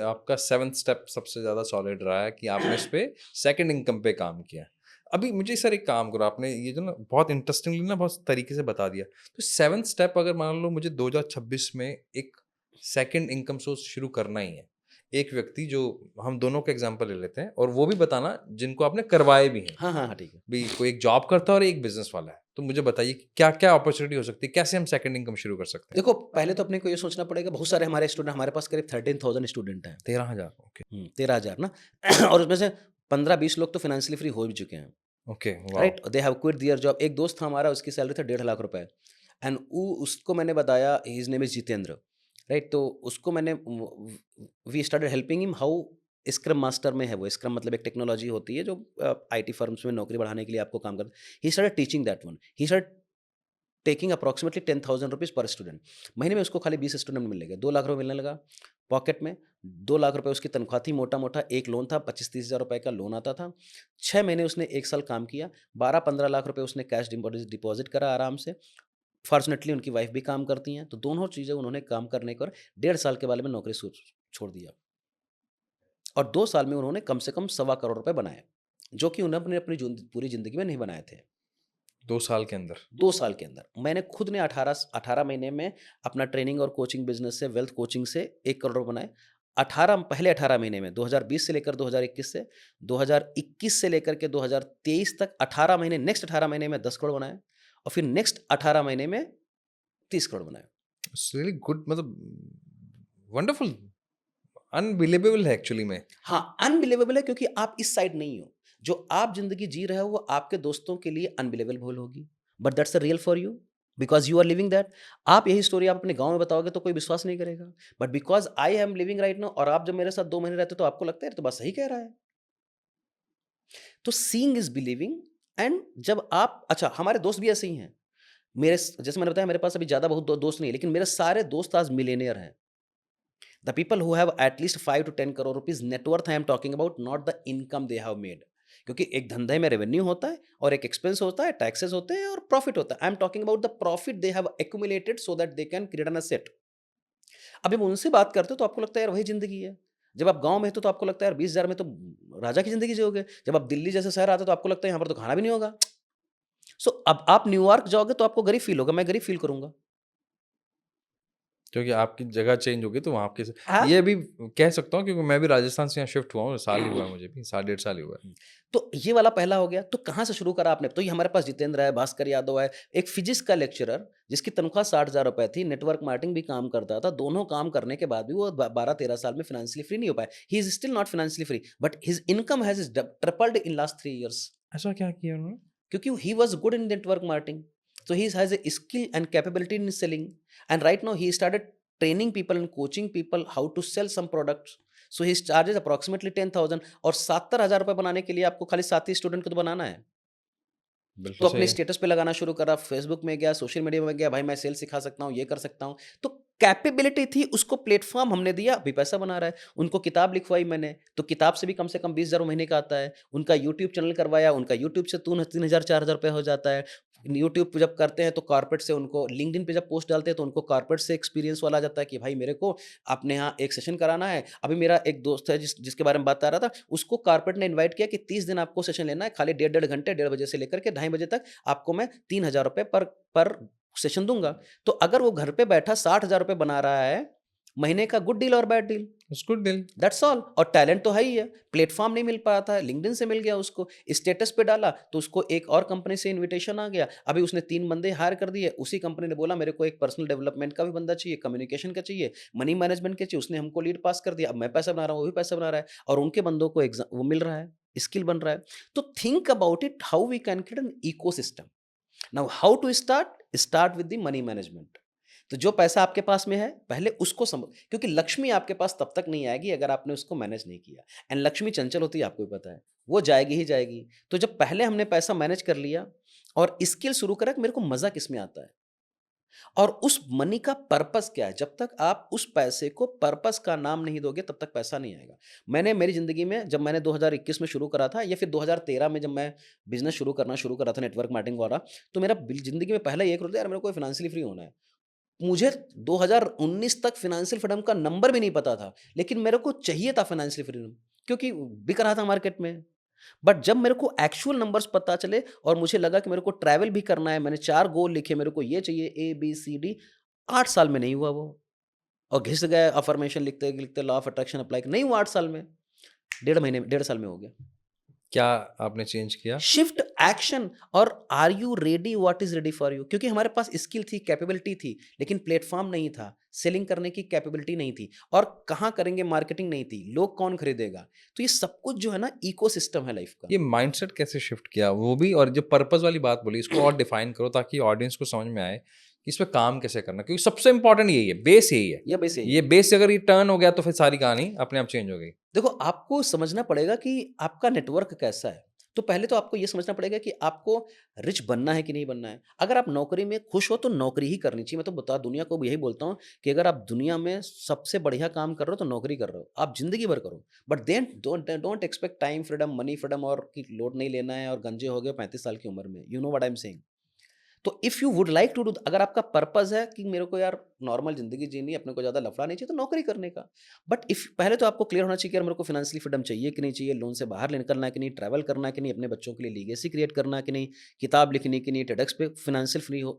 आपका 7th स्टेप सबसे ज़्यादा सॉलिड रहा है कि आपने इस पे सेकंड इनकम पे काम किया। अभी मुझे सर एक काम करो, आपने ये जो ना बहुत इंटरेस्टिंगली ना बहुत तरीके से बता दिया। तो 7th स्टेप अगर मान लो मुझे 2026 में एक सेकंड इनकम सोर्स शुरू करना ही है, एक व्यक्ति जो हम दोनों का एग्जांपल ले लेते हैं और वो भी बताना जिनको आपने करवाए भी हैं। हाँ हाँ हाँ, ठीक है। भी कोई एक जॉब करता है और एक बिजनेस वाला है, तो मुझे बताइए कि क्या-क्या अपॉर्चुनिटी हो सकती है? कैसे हम सेकंड इनकम शुरू कर सकते हैं? देखो, पहले तो अपने को ये सोचना पड़ेगा, बहुत सारे हमारे स्टूडेंट, हमारे पास करीब 13,000 स्टूडेंट हैं। 13,000 ओके। 13,000 ना और उसमें से 15-20 लोग तो फाइनेंशियली फ्री हो भी चुके हैं। Okay, wow! Right, they have quit their job. एक दोस्त था हमारा, उसकी सैलरी था 1.5 लाख रुपए, एंड उसको मैंने बताया, his name is Jitendra. Right, तो उसको मैंने we started helping him how, scrum master में है वो। स्क्रम मतलब एक टेक्नोलॉजी होती है जो आईटी फर्म्स में नौकरी बढ़ाने के लिए आपको काम करता है। He started teaching that one, he started taking approximately 10,000 rupees पर स्टूडेंट। महीने में उसको खाली 20 स्टूडेंट मिलने लगे, 2 लाख रुपए मिलने लगा पॉकेट में। 2 लाख रुपए उसकी तनख्वाह थी मोटा मोटा, एक लोन था 25-30 हज़ार रुपए का लोन आता था। 6 महीने उसने 1 साल काम किया, 12-15 लाख रुपए उसने कैश डिपॉजिट करा आराम से। फॉर्चुनेटली उनकी वाइफ भी काम करती हैं, तो दोनों चीज़ें उन्होंने काम करने कर 1.5 साल के बारे में नौकरी छोड़ दिया और 2 साल में उन्होंने कम से कम ₹1.25 करोड़ रुपए बनाए, जो कि उन्होंने अपनी पूरी ज़िंदगी में नहीं बनाए थे। 2 साल के अंदर। 2 साल के अंदर मैंने खुद ने 18 महीने में अपना ट्रेनिंग और कोचिंग बिज़नेस से, वेल्थ कोचिंग से 1 करोड़ बनाए। 18 महीने में, 2020 से लेकर 2021 से लेकर के 2023 तक 18 महीने, नेक्स्ट 18 महीने में 10 करोड़ बनाए और फिर नेक्स्ट 18 महीने में 30 करोड़ बनाए। इट्स रियली गुड, मतलब वंडरफुल, अनबिलीवेबल है एक्चुअली में। हाँ, अनबिलीवेबल है क्योंकि आप इस साइड नहीं हो। जो आप ज़िंदगी जी रहे हो वो आपके दोस्तों के लिए अनबिलीवेबल होगी, but that's the real for you because you are living that. आप यही स्टोरी आप अपने गाँव में बताओगे तो कोई विश्वास नहीं करेगा, but because I am living right now, और आप जब मेरे साथ 2 महीने रहते हो तो आपको लगता है ये तो बात सही कह रहा है। तो सीइंग इज़ बिलीविंग। एंड जब आप, अच्छा, हमारे दोस्त भी ऐसे ही हैं। जैसे मैंने बताया, मेरे पास अभी ज़्यादा बहुत दोस्त नहीं है, लेकिन मेरे सारे दोस्त आज मिलियनेयर हैं। The people who have at least 5 to 10 crore rupees net worth I am talking about, not the income they have made. क्योंकि एक धंधे में रेवेन्यू होता है और एक एक्सपेंस होता है, टैक्सेस होते हैं और प्रॉफिट होता है। I am talking about the profit they have accumulated so that they can create an asset. अब जब उनसे बात करते हो तो आपको लगता है यार वही जिंदगी है। जब आप गांव में हो तो आपको लगता है यार 20,000 में तो राजा की जिंदगी जियोगे। जब आप दिल्ली जैसे शहर आते हो तो आपको लगता है यहाँ पर तो खाना भी नहीं होगा। सो अब आप न्यूयॉर्क जाओगे तो आपको गरीब फील होगा, मैं गरीब फील करूंगा। क्योंकि आपकी जगह चेंज होगी तो वहाँ आपके से हाँ, ये भी कह सकता हूँ क्योंकि मैं भी राजस्थान से यहाँ शिफ्ट हुआ हूँ, साल ही हुआ है मुझे भी, साल 1.5 साल ही हुआ है। तो ये वाला पहला हो गया। तो कहाँ से शुरू करा आपने? तो ये हमारे पास जितेंद्र है, भास्कर यादव है, एक फिजिक्स का लेक्चरर जिसकी तनख्वाह 60,000 रुपए थी, नेटवर्क मार्केटिंग भी काम करता था। दोनों काम करने के बाद भी वो 12-13 साल में फाइनेंशियली फ्री नहीं हो पाए। He is still not financially free, but his income has tripled in last 3 years, ऐसा क्या किया उन्होंने? क्योंकि he was good in network marketing. So he has a skill and capability in selling, and right now he started training people and coaching people how to sell some products. So his charges approximately 10,000, और 70,000 रुपए बनाने के लिए आपको खाली 7 ही स्टूडेंट को तो बनाना है। बिल्कुल तो सही अपने है। स्टेटस पे लगाना शुरू करा, फेसबुक में गया, सोशल मीडिया में गया, भाई मैं सेल सिखा सकता हूँ, ये कर सकता हूँ। तो कैपेबिलिटी थी, उसको प्लेटफॉर्म हमने दिया, अभी पैसा बना रहा है। उनको किताब लिखवाई मैंने, तो किताब से भी कम 20,000 महीने का आता है। उनका यूट्यूब चैनल करवाया, उनका यूट्यूब से 3,000 4,000 रुपये हो जाता है। यूट्यूब पे जब करते हैं तो कॉर्पोरेट से उनको, लिंक्डइन पे जब पोस्ट डालते हैं तो उनको कॉर्पोरेट से एक्सपीरियंस वाला आ जाता है कि भाई मेरे को अपने यहाँ एक सेशन कराना है। अभी मेरा एक दोस्त है जिसके बारे में बात आ रहा था, उसको कॉर्पोरेट ने इन्वाइट किया कि 30 दिन आपको सेशन लेना है, खाली डेढ़ डेढ़ घंटे, 1:30 बजे से लेकर के 2:30 बजे तक आपको मैं 3,000 रुपये पर सेशन दूंगा। तो अगर वो घर पे बैठा 60,000 रुपये बना रहा है महीने का, गुड डील और bad deal? It's good deal. That's all. और टैलेंट तो है ही है, प्लेटफॉर्म नहीं मिल पाया था, लिंक्डइन से मिल गया उसको, स्टेटस पे डाला तो उसको एक और कंपनी से इनविटेशन आ गया। अभी उसने 3 बंदे हायर कर दिए, उसी कंपनी ने बोला मेरे को एक पर्सनल डेवलपमेंट का भी बंदा चाहिए, कम्युनिकेशन का चाहिए, मनी मैनेजमेंट के चाहिए, उसने हमको लीड पास कर दिया। अब मैं पैसा बना रहा हूँ, वो भी पैसा बना रहा है, और उनके बंदों को एग्जाम वो मिल रहा है, स्किल बन रहा है। तो think about it, how we can create an ecosystem. Now how to start with the money management. तो जो पैसा आपके पास में है पहले उसको समझ, क्योंकि लक्ष्मी आपके पास तब तक नहीं आएगी अगर आपने उसको मैनेज नहीं किया। एंड लक्ष्मी चंचल होती है, आपको भी पता है, वो जाएगी ही जाएगी। तो जब पहले हमने पैसा मैनेज कर लिया और स्किल शुरू करा कि मेरे को मजा किस में आता है और उस मनी का पर्पस क्या है, जब तक आप उस पैसे को पर्पस का नाम नहीं दोगे तब तक पैसा नहीं आएगा। मैंने मेरी जिंदगी में, जब मैंने 2021 में शुरू करा था या फिर 2013 में जब मैं बिजनेस शुरू करा था नेटवर्क मार्केटिंग वाला, तो मेरा जिंदगी में पहला एक रूल था, यार मेरे को फाइनेंशियली फ्री होना है। मुझे 2019 तक फाइनेंशियल फ्रीडम का नंबर भी नहीं पता था, लेकिन मेरे को चाहिए था फाइनेंशियल फ्रीडम, क्योंकि बिक रहा था मार्केट में। बट जब मेरे को एक्चुअल नंबर्स पता चले और मुझे लगा कि मेरे को ट्रैवल भी करना है, मैंने 4 गोल लिखे, मेरे को ये चाहिए ABCD, 8 साल में नहीं हुआ वो। और घिस गए अफर्मेशन लिखते लिखते, लॉ ऑफ अट्रैक्शन अप्लाई नहीं हुआ 8 साल में, 1.5 साल में हो गया। क्या आपने चेंज किया? Shift action. और are you ready, what is ready for you. क्योंकि हमारे पास स्किल थी, कैपेबिलिटी थी, लेकिन प्लेटफॉर्म नहीं था, सेलिंग करने की कैपेबिलिटी नहीं थी, और कहाँ करेंगे मार्केटिंग नहीं थी, लोग कौन खरीदेगा। तो ये सब कुछ जो है ना, इकोसिस्टम है लाइफ का। ये माइंडसेट कैसे शिफ्ट किया वो भी, और जो पर्पस वाली बात बोली इसको और डिफाइन करो ताकि ऑडियंस को समझ में आए कि इस पे काम कैसे करना, क्योंकि सबसे इंपॉर्टेंट यही है, बेस यही है। ये बस यही ये है। बेस अगर ये टर्न हो गया तो फिर सारी कहानी अपने आप चेंज हो गई। देखो, आपको समझना पड़ेगा कि आपका नेटवर्क कैसा है। तो पहले तो आपको ये समझना पड़ेगा कि आपको रिच बनना है कि नहीं बनना है। अगर आप नौकरी में खुश हो तो नौकरी ही करनी चाहिए। मैं तो बता दुनिया को भी यही बोलता हूँ कि अगर आप दुनिया में सबसे बढ़िया काम कर रहे हो तो नौकरी कर रहे हो, आप जिंदगी भर करो। But then don't expect time freedom, money freedom, और कि लोड नहीं लेना है और गंजे हो गए 35 साल की उम्र में। You know what I am saying. तो if you would like to do, अगर आपका पर्पस है कि मेरे को यार नॉर्मल ज़िंदगी जीनी है, अपने को ज़्यादा लफड़ा नहीं चाहिए, तो नौकरी करने का। बट इफ़ पहले तो आपको क्लियर होना चाहिए कि यार मेरे को फाइनेंशियली फ्रीडम चाहिए कि नहीं चाहिए, लोन से बाहर निकलना है कि नहीं, ट्रैवल करना है कि नहीं, अपने बच्चों के लिए लीगेसी क्रिएट करना है कि नहीं, किताब लिखनी कि नहीं, टेडेक्स पे फाइनेंशियल फ्री हो,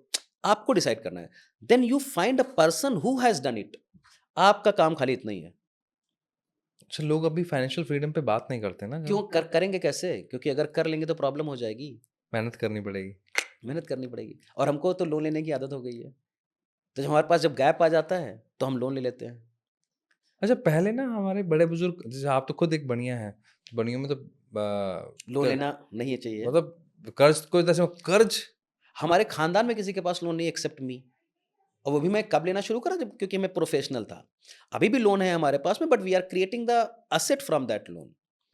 आपको डिसाइड करना है। Then you find a person who has done it. आपका काम खाली इतना ही है। अच्छा, लोग अभी फाइनेंशियल फ्रीडम पे बात नहीं करते ना, क्यों करेंगे कैसे? क्योंकि अगर कर लेंगे तो प्रॉब्लम हो जाएगी। मेहनत करनी पड़ेगी। मेहनत करनी पड़ेगी, और हमको तो लोन लेने की आदत हो गई है। तो जब हमारे पास जब गैप आ जाता है तो हम लोन ले लेते हैं। अच्छा, पहले ना हमारे बड़े बुजुर्ग, जैसे आप तो खुद एक बनिया है, बनियों में तो लोन लेना नहीं चाहिए। मतलब कर्ज, कोई तरह से कर्ज। हमारे खानदान में किसी के पास लोन नहीं एक्सेप्ट मी। और वो भी मैं कब लेना शुरू करा, जब क्योंकि मैं प्रोफेशनल था। अभी भी लोन है हमारे पास में, but we are creating the asset from that loan.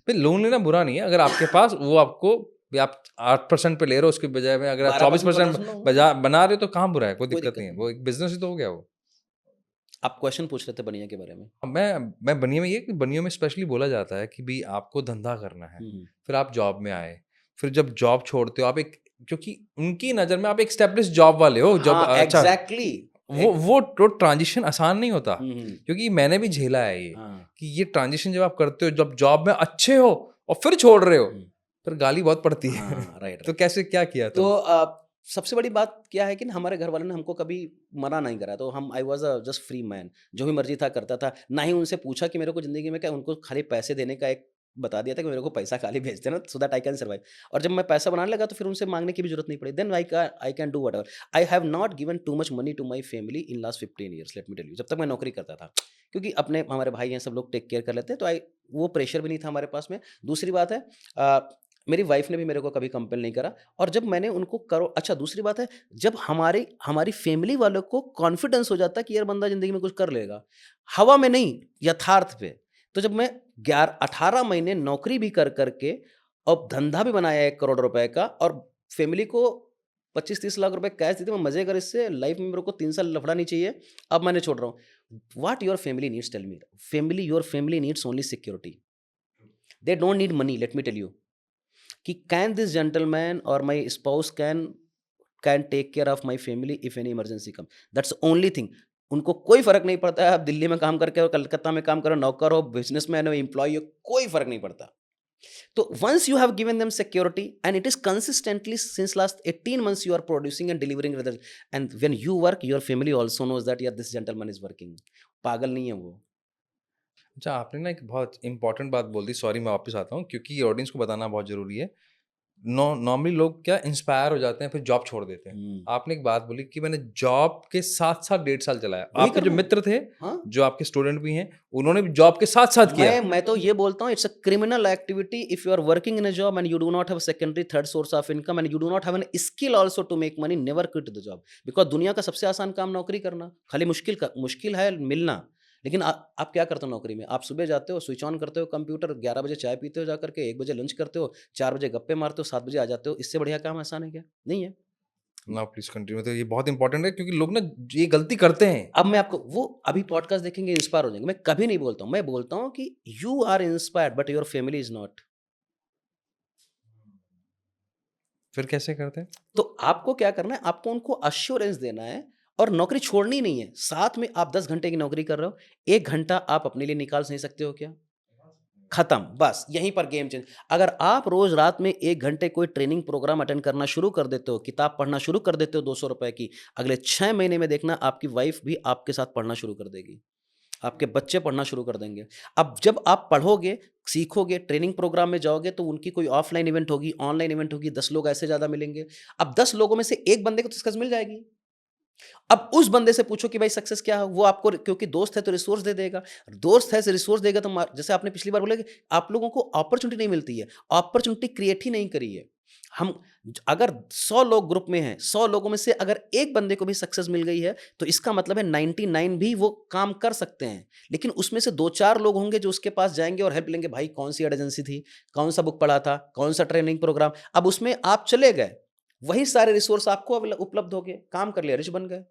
फिर लोन लेना बुरा नहीं है अगर आपके पास वो आपको भी आप 8% पे ले रहे हो, उसके बजाय में अगर आप 12% 24% बना बना रहे हो तो कहाँ बुरा है, कोई कोई दिक्कत दिक्कत नहीं है, नहीं। वो एक बिजनेस ही तो हो गया वो। आप क्वेश्चन पूछ रहे थे बनिया के बारे में। अब मैं बनियों में, ये कि बनियों में स्पेशली बोला जाता है कि भी आपको धंधा करना है, हम्म, फिर आप जॉब में आए, फिर जब जॉब छोड़ते हो आप एक, क्योंकि उनकी नज़र में आप एक स्टेब्लिश जॉब वाले हो, जब हाँ अच्छा एग्जैक्टली। वो ट्रांजिशन आसान नहीं होता, हम्म, क्योंकि मैंने भी झेला है ये, हाँ कि ये ट्रांजिशन जब आप करते हो, जब जॉब में अच्छे हो और फिर छोड़ रहे हो, हम्म, फिर गाली बहुत पड़ती है। हाँ राइट तो राइट। कैसे क्या किया तो तब? सबसे बड़ी बात क्या है कि ना, हमारे घर वालों ने हमको कभी मना नहीं करा। तो हम, I was a just free man, जो भी मर्जी था करता था। ना ही उनसे पूछा कि मेरे को ज़िंदगी में क्या, उनको खाली पैसे देने का एक बता दिया था कि मेरे को पैसा खाली भेज देना so that I can survive. और जब मैं पैसा बनाने लगा तो फिर उनसे मांगने की भी जरूरत नहीं पड़ी। Then I can do whatever. I have not given too much money to my family in last 15 years, let me tell you. जब तक मैं नौकरी करता था, क्योंकि अपने हमारे भाई हैं, सब लोग टेक केयर कर लेते हैं, तो वो प्रेशर भी नहीं था हमारे पास में। दूसरी बात है, मेरी वाइफ ने भी मेरे को कभी कंपेल नहीं करा। और जब मैंने उनको करो, अच्छा दूसरी बात है, जब हमारी हमारी फैमिली वालों को कॉन्फिडेंस हो जाता है कि यार बंदा जिंदगी में कुछ कर लेगा, हवा में नहीं यथार्थ पे। तो जब मैं 18 महीने नौकरी भी कर करके और धंधा भी बनाया 1 करोड़ रुपए का, और फैमिली को 25-30 लाख रुपए कैश देते, मैं मजे कर, इससे लाइफ में मेरे को 3 साल लफड़ा नहीं चाहिए, अब मैंने छोड़ रहा हूँ। What your family needs, tell me. Your family needs only security, they don't need money. Let me tell you कि कैन दिस जेंटलमैन और my spouse can can take care of my family if any emergency come, that's only thing. उनको कोई फर्क नहीं पड़ता है आप दिल्ली में काम करके हो, कलकत्ता में काम करो, नौकर हो, बिजनेसमैन हो, एम्प्लॉय हो, कोई फर्क नहीं पड़ता। So once you have given them security and it is consistently since last 18 months you are producing and delivering results, and when you work your family also knows that yeah this gentleman is working, पागल नहीं है वो। अच्छा, आपने ना एक बहुत इंपॉर्टेंट बात बोल दी, सॉरी मैं वापस आता हूँ क्योंकि ऑडियंस को बताना बहुत ज़रूरी है। नॉर्मली लोग क्या इंस्पायर हो जाते हैं फिर जॉब छोड़ देते हैं। आपने एक बात बोली कि मैंने जॉब के साथ-साथ 1.5 साल चलाया। वही आपके जो करना है। मित्र थे, हाँ, जो आपके स्टूडेंट भी हैं, उन्होंने भी जॉब के साथ-साथ किया। मैं तो ये बोलता हूँ it's a criminal activity if you are working in a job and you do not have secondary third source of income and you do not have an skill also to make money, never quit the job, because दुनिया का सबसे आसान काम नौकरी करना, खाली मुश्किल है मिलना। लेकिन आप क्या करते हो नौकरी में? आप सुबह जाते हो, स्विच ऑन करते हो कंप्यूटर, 11 बजे चाय पीते हो जाकर के, 1 बजे लंच करते हो, 4 बजे गप्पे मारते हो, 7 बजे आ जाते हो। इससे बढ़िया काम आसान है क्या? नहीं है। Now please continue. तो ये बहुत इंपॉर्टेंट है क्योंकि लोग ना ये गलती करते हैं। अब मैं आपको वो अभी पॉडकास्ट देखेंगे इंस्पायर हो जाएंगे। मैं कभी नहीं बोलता हूँ, मैं बोलता हूँ कि you are inspired but your family is not. फिर कैसे करते हैं? तो आपको क्या करना है, आपको उनको अश्योरेंस देना है और नौकरी छोड़नी नहीं है। साथ में आप 10 घंटे की नौकरी कर रहे हो, 1 घंटा आप अपने लिए निकाल नहीं सकते हो क्या? खत्म, बस यहीं पर गेम चेंज। अगर आप रोज रात में 1 घंटे कोई ट्रेनिंग प्रोग्राम अटेंड करना शुरू कर देते हो, किताब पढ़ना शुरू कर देते हो 200 रुपए की, अगले 6 महीने में देखना आपकी वाइफ भी आपके साथ पढ़ना शुरू कर देगी। आपके बच्चे पढ़ना शुरू कर देंगे। अब जब आप पढ़ोगे, सीखोगे, ट्रेनिंग प्रोग्राम में जाओगे तो उनकी कोई ऑफलाइन इवेंट होगी, ऑनलाइन इवेंट होगी, 10 लोग ऐसे ज़्यादा मिलेंगे। अब 10 लोगों में से 1 बंदे को तो सक्सेस मिल जाएगी। अब उस बंदे से पूछो कि भाई सक्सेस क्या है? वो आपको क्योंकि दोस्त है तो रिसोर्स दे देगा। दोस्त है तो रिसोर्स देगा तो जैसे आपने पिछली बार बोला कि आप लोगों को अपॉर्च्युनिटी नहीं मिलती है। अपॉर्च्युनिटी क्रिएट ही नहीं करी है। हम अगर 100 लोग ग्रुप में हैं, 100 लोगों में से अगर एक बंदे को भी सक्सेस मिल गई है, तो इसका मतलब है 99 भी वो काम कर सकते हैं। लेकिन उसमें से 2-4 लोग होंगे जो उसके पास जाएँगे और हेल्प लेंगे, भाई कौन सी एड एजेंसी थी? कौन सा बुक पढ़ा था? कौन सा ट्रेनिंग प्रोग्राम? अब उसमें आप चले गए, वही सारे रिसोर्स आपको उपलब्ध हो गए, काम कर लिया, रिच बन गए।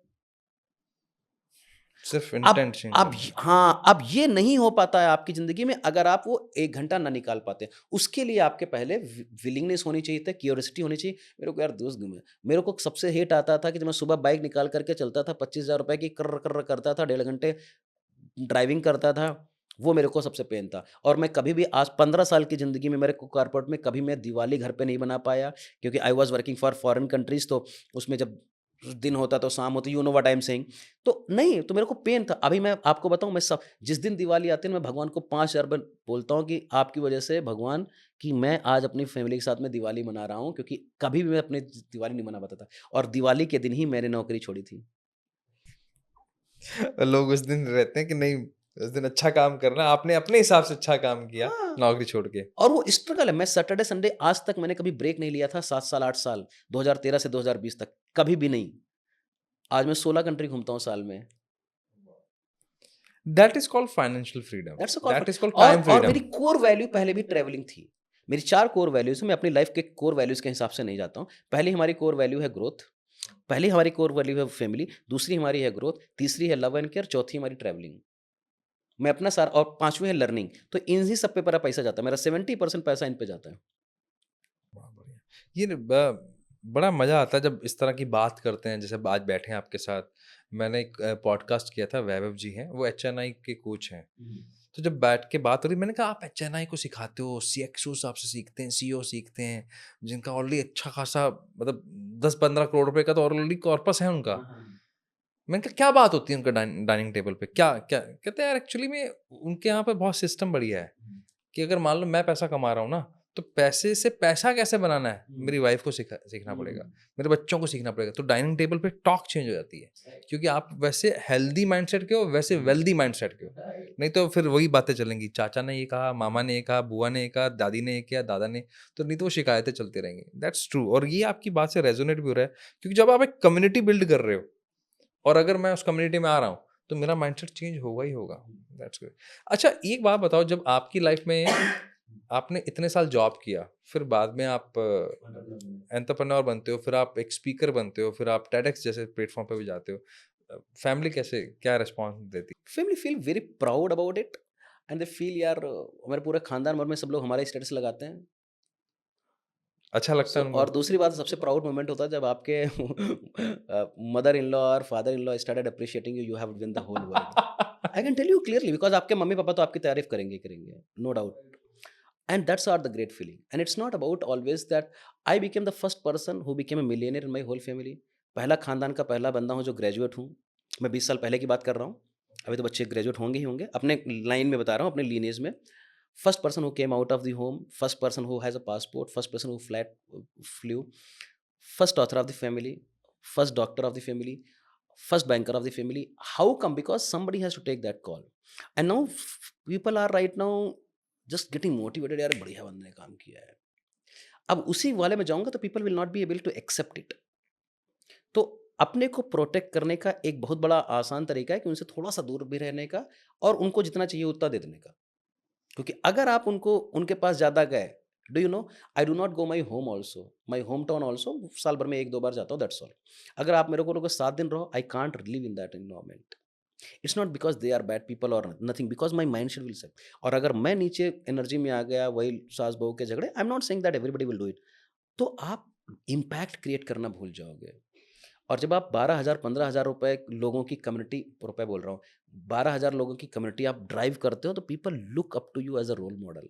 सिर्फ अब इंटेंट चेंज अब करना है। हाँ, अब ये नहीं हो पाता है आपकी ज़िंदगी में अगर आप वो 1 घंटा ना निकाल पाते। उसके लिए आपके पहले विलिंगनेस होनी चाहिए था, क्यूरियोसिटी होनी चाहिए। मेरे को यार दोस्त घूमे, मेरे को सबसे हेट आता था कि जब मैं सुबह बाइक निकाल कर के चलता था, 25,000 रुपए की कर्र कर्र करता था, 1.5 घंटे ड्राइविंग करता था, वो मेरे को सबसे पेन था। और मैं कभी भी आज 15 साल की ज़िंदगी में मेरे को कॉर्पोरेट में कभी मैं दिवाली घर पे नहीं मना पाया, क्योंकि I was working for foreign countries, तो उसमें जब दिन होता तो शाम होती, you know what I am saying. तो नहीं, तो मेरे को पेन था। अभी मैं आपको बताऊँ, मैं सब जिस दिन दिवाली आती है ना, मैं भगवान को 5,000 बार बोलता हूँ कि आपकी वजह से भगवान, कि मैं आज अपनी फैमिली के साथ में दिवाली मना रहा हूँ, क्योंकि कभी भी मैं अपनी दिवाली नहीं मना पाता था। और दिवाली के दिन ही मैंने नौकरी छोड़ी थी। लोग उस दिन रहते हैं कि नहीं, उस दिन अच्छा काम करना, आपने अपने हिसाब से अच्छा काम किया, हाँ। नौकरी छोड़ के। और वो स्ट्रगल है। मैं सैटरडे संडे आज तक मैंने कभी ब्रेक नहीं लिया था, 7 साल 8 साल, 2013 से 2020 तक, कभी भी नहीं। आज मैं 16 कंट्री घूमता हूँ साल में। That is called financial freedom, that's a that is corporate. Called और टाइम मेरी फ्रीडम। कोर वैल्यू पहले भी ट्रैवलिंग थी। मेरी 4 कोर वैल्यूज़ हैं, मैं अपनी लाइफ के कोर वैल्यूज़ के हिसाब से नहीं जाता हूँ। पहली हमारी कोर वैल्यू है ग्रोथ, पहली हमारी कोर वैल्यू है फैमिली, दूसरी हमारी है ग्रोथ, तीसरी है लव एंड केयर, चौथी हमारी ट्रैवलिंग। मैं अपना सारा, और पाँचवीं है लर्निंग। तो इन्हीं सब पे मेरा पैसा जाता है। मेरा 70% पैसा इन पे जाता है। वाह, बढ़िया। ये न बड़ा मज़ा आता है जब इस तरह की बात करते हैं, जैसे अब आज बैठे हैं आपके साथ। मैंने एक पॉडकास्ट किया था, वैभव जी हैं, वो एचएनआई के कोच हैं। तो जब बैठ के बात हो रही, मैंने कहा आप एचएनआई को सिखाते हो, सीएक्सओस आपसे सीखते हैं, सीईओ सीखते हैं, जिनका ऑलरेडी अच्छा खासा मतलब 10-15 करोड़ रुपए का तो ऑलरेडी कॉर्पस है उनका। हाँ, हाँ। मैंने कहा क्या बात होती है उनका डाइनिंग टेबल पे? क्या क्या कहते हैं यार, एक्चुअली में उनके यहाँ पे बहुत सिस्टम बढ़िया है कि अगर मान लो मैं पैसा कमा रहा हूँ ना, तो पैसे से पैसा कैसे बनाना है, हुँ, मेरी वाइफ को सीखना हुँ, पड़ेगा, मेरे बच्चों को सीखना पड़ेगा। तो डाइनिंग टेबल पे टॉक चेंज हो जाती है, राइट, क्योंकि आप वैसे हेल्दी माइंडसेट के हो, वैसे वेल्दी माइंडसेट के हो। राइट। नहीं तो फिर वही बातें चलेंगी, चाचा ने ये कहा, मामा ने ये कहा, बुआ ने ये कहा, दादी ने ये किया, दादा ने, तो नहीं तो वो शिकायतें चलती रहेंगी। दैट्स ट्रू, और ये आपकी बात से रेजोनेट भी हो रहा है, क्योंकि जब आप एक कम्युनिटी बिल्ड कर रहे हो और अगर मैं उस कम्युनिटी में आ रहा हूँ, तो मेरा माइंडसेट चेंज होगा ही होगा। That's good. अच्छा, एक बात बताओ, जब आपकी लाइफ में आपने इतने साल जॉब किया, फिर बाद में आप एंटरप्रेन्योर बनते हो, फिर आप एक स्पीकर बनते हो, फिर आप टेडएक्स जैसे प्लेटफ़ॉर्म पे भी जाते हो। फैमिली कैसे क्या रिस्पॉन्स देती? Family feel very proud about it and they feel यार, हमारे पूरे खानदान भर में सब लोग हमारा स्टेटस लगाते हैं। अच्छा लगता सो है और उनको? दूसरी बात सबसे प्राउड मोमेंट होता है जब आपके मदर इन लॉ और father in law started appreciating you, you have win the whole world. I can tell you clearly because आपके मम्मी-पापा तो आपकी तारीफ़ करेंगे ही करेंगे, no doubt. And that's are the great feeling and it's not about always that I became the first person who became a millionaire in my whole family. पहला खानदान का पहला बंदा हूँ जो ग्रेजुएट हूँ। मैं 20 साल पहले की बात कर रहा हूँ। अभी तो बच्चे ग्रेजुएट होंगे ही होंगे। अपने लाइन में बता रहा हूँ, अपने लीनिएज में। First person who came out of the home, first person who has a passport, first person who flew, first author of the family, first doctor of the family, first banker of the family. How come? Because somebody has to take that call. And now people are right now just getting motivated, यार बढ़िया बंदे ने काम किया है। अब उसी वाले में जाऊंगा तो people will not be able to accept it. तो अपने को प्रोटेक्ट करने का एक बहुत बड़ा आसान तरीका है कि उनसे थोड़ा सा दूर भी रहने का और उनको जितना चाहिए उतना दे देने का। क्योंकि अगर आप उनको उनके पास ज़्यादा गए, do you know, I do not go my home town also, साल भर में 1-2 बार जाता हूँ, दैट्स ऑल। अगर आप मेरे को रोको 7 दिन रहो, I can't live in that environment. It's not because they are bad people और nothing, because my mindset will set. और अगर मैं नीचे एनर्जी में आ गया, वही सास-बहू के झगड़े, आई am not saying that everybody will do it. तो आप इम्पैक्ट क्रिएट करना भूल जाओगे। और जब आप 12,000 15,000 रुपए लोगों की कम्युनिटी, रुपए बोल रहा हूँ, 12,000 लोगों की कम्युनिटी आप ड्राइव करते हो तो people look up to you as a role model.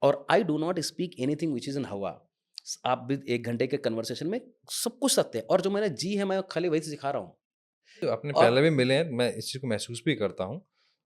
और I do not speak anything which is in हवा। आप भी 1 घंटे के कन्वर्सेशन में सब कुछ सत्य है और जो मैंने जी है मैं खाली वही सिखा रहा हूँ। तो आपने और पहले भी मिले हैं, मैं इस चीज़ को महसूस भी करता हूँ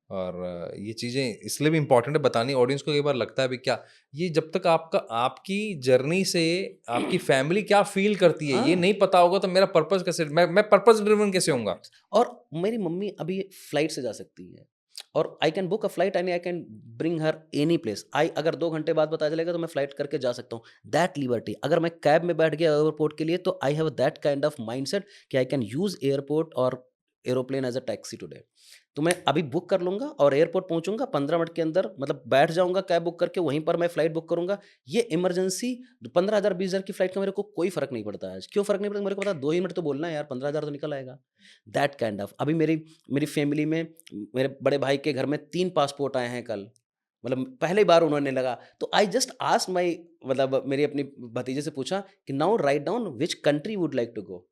और ये चीज़ें इसलिए भी इम्पोर्टेंट है बतानी ऑडियंस को। कई बार लगता है भी क्या ये जब तक आपका आपकी जर्नी से आपकी फैमिली क्या फ़ील करती है, ये हाँ, नहीं पता होगा तो मेरा पर्पस कैसे मैं पर्पस ड्रिवन कैसे होऊँगा? राइट। और मेरी मम्मी अभी फ्लाइट से जा सकती है और I can book a flight and I can bring her any place. I अगर 2 घंटे बाद पता चलेगा तो मैं फ्लाइट करके जा सकता हूँ। दैट लिबर्टी, अगर मैं कैब में बैठ गया एयरपोर्ट के लिए तो I have that kind of mindset कि आई कैन यूज़ एयरपोर्ट और aeroplane as a taxi today. तो मैं अभी बुक कर लूँगा और एयरपोर्ट पहुँचूँगा 15 मिनट के अंदर, मतलब बैठ जाऊँगा कैब बुक करके, वहीं पर मैं फ्लाइट बुक करूँगा। ये इमरजेंसी 15,000 20,000 की फ्लाइट का मेरे को कोई फ़र्क नहीं पड़ता है आज। क्यों फ़र्क नहीं पड़ता? मेरे को पता है 2 ही मिनट तो बोलना है यार, 15,000 तो निकल आएगा। दैट काइंड ऑफ अभी मेरी मेरी फैमिली में मेरे बड़े भाई के घर में 3 पासपोर्ट आए हैं कल। मतलब पहली बार उन्होंने लगा। तो आई जस्ट आस्क्ड माय, मतलब मेरी अपनी भतीजे से पूछा कि now right down which country would like to go.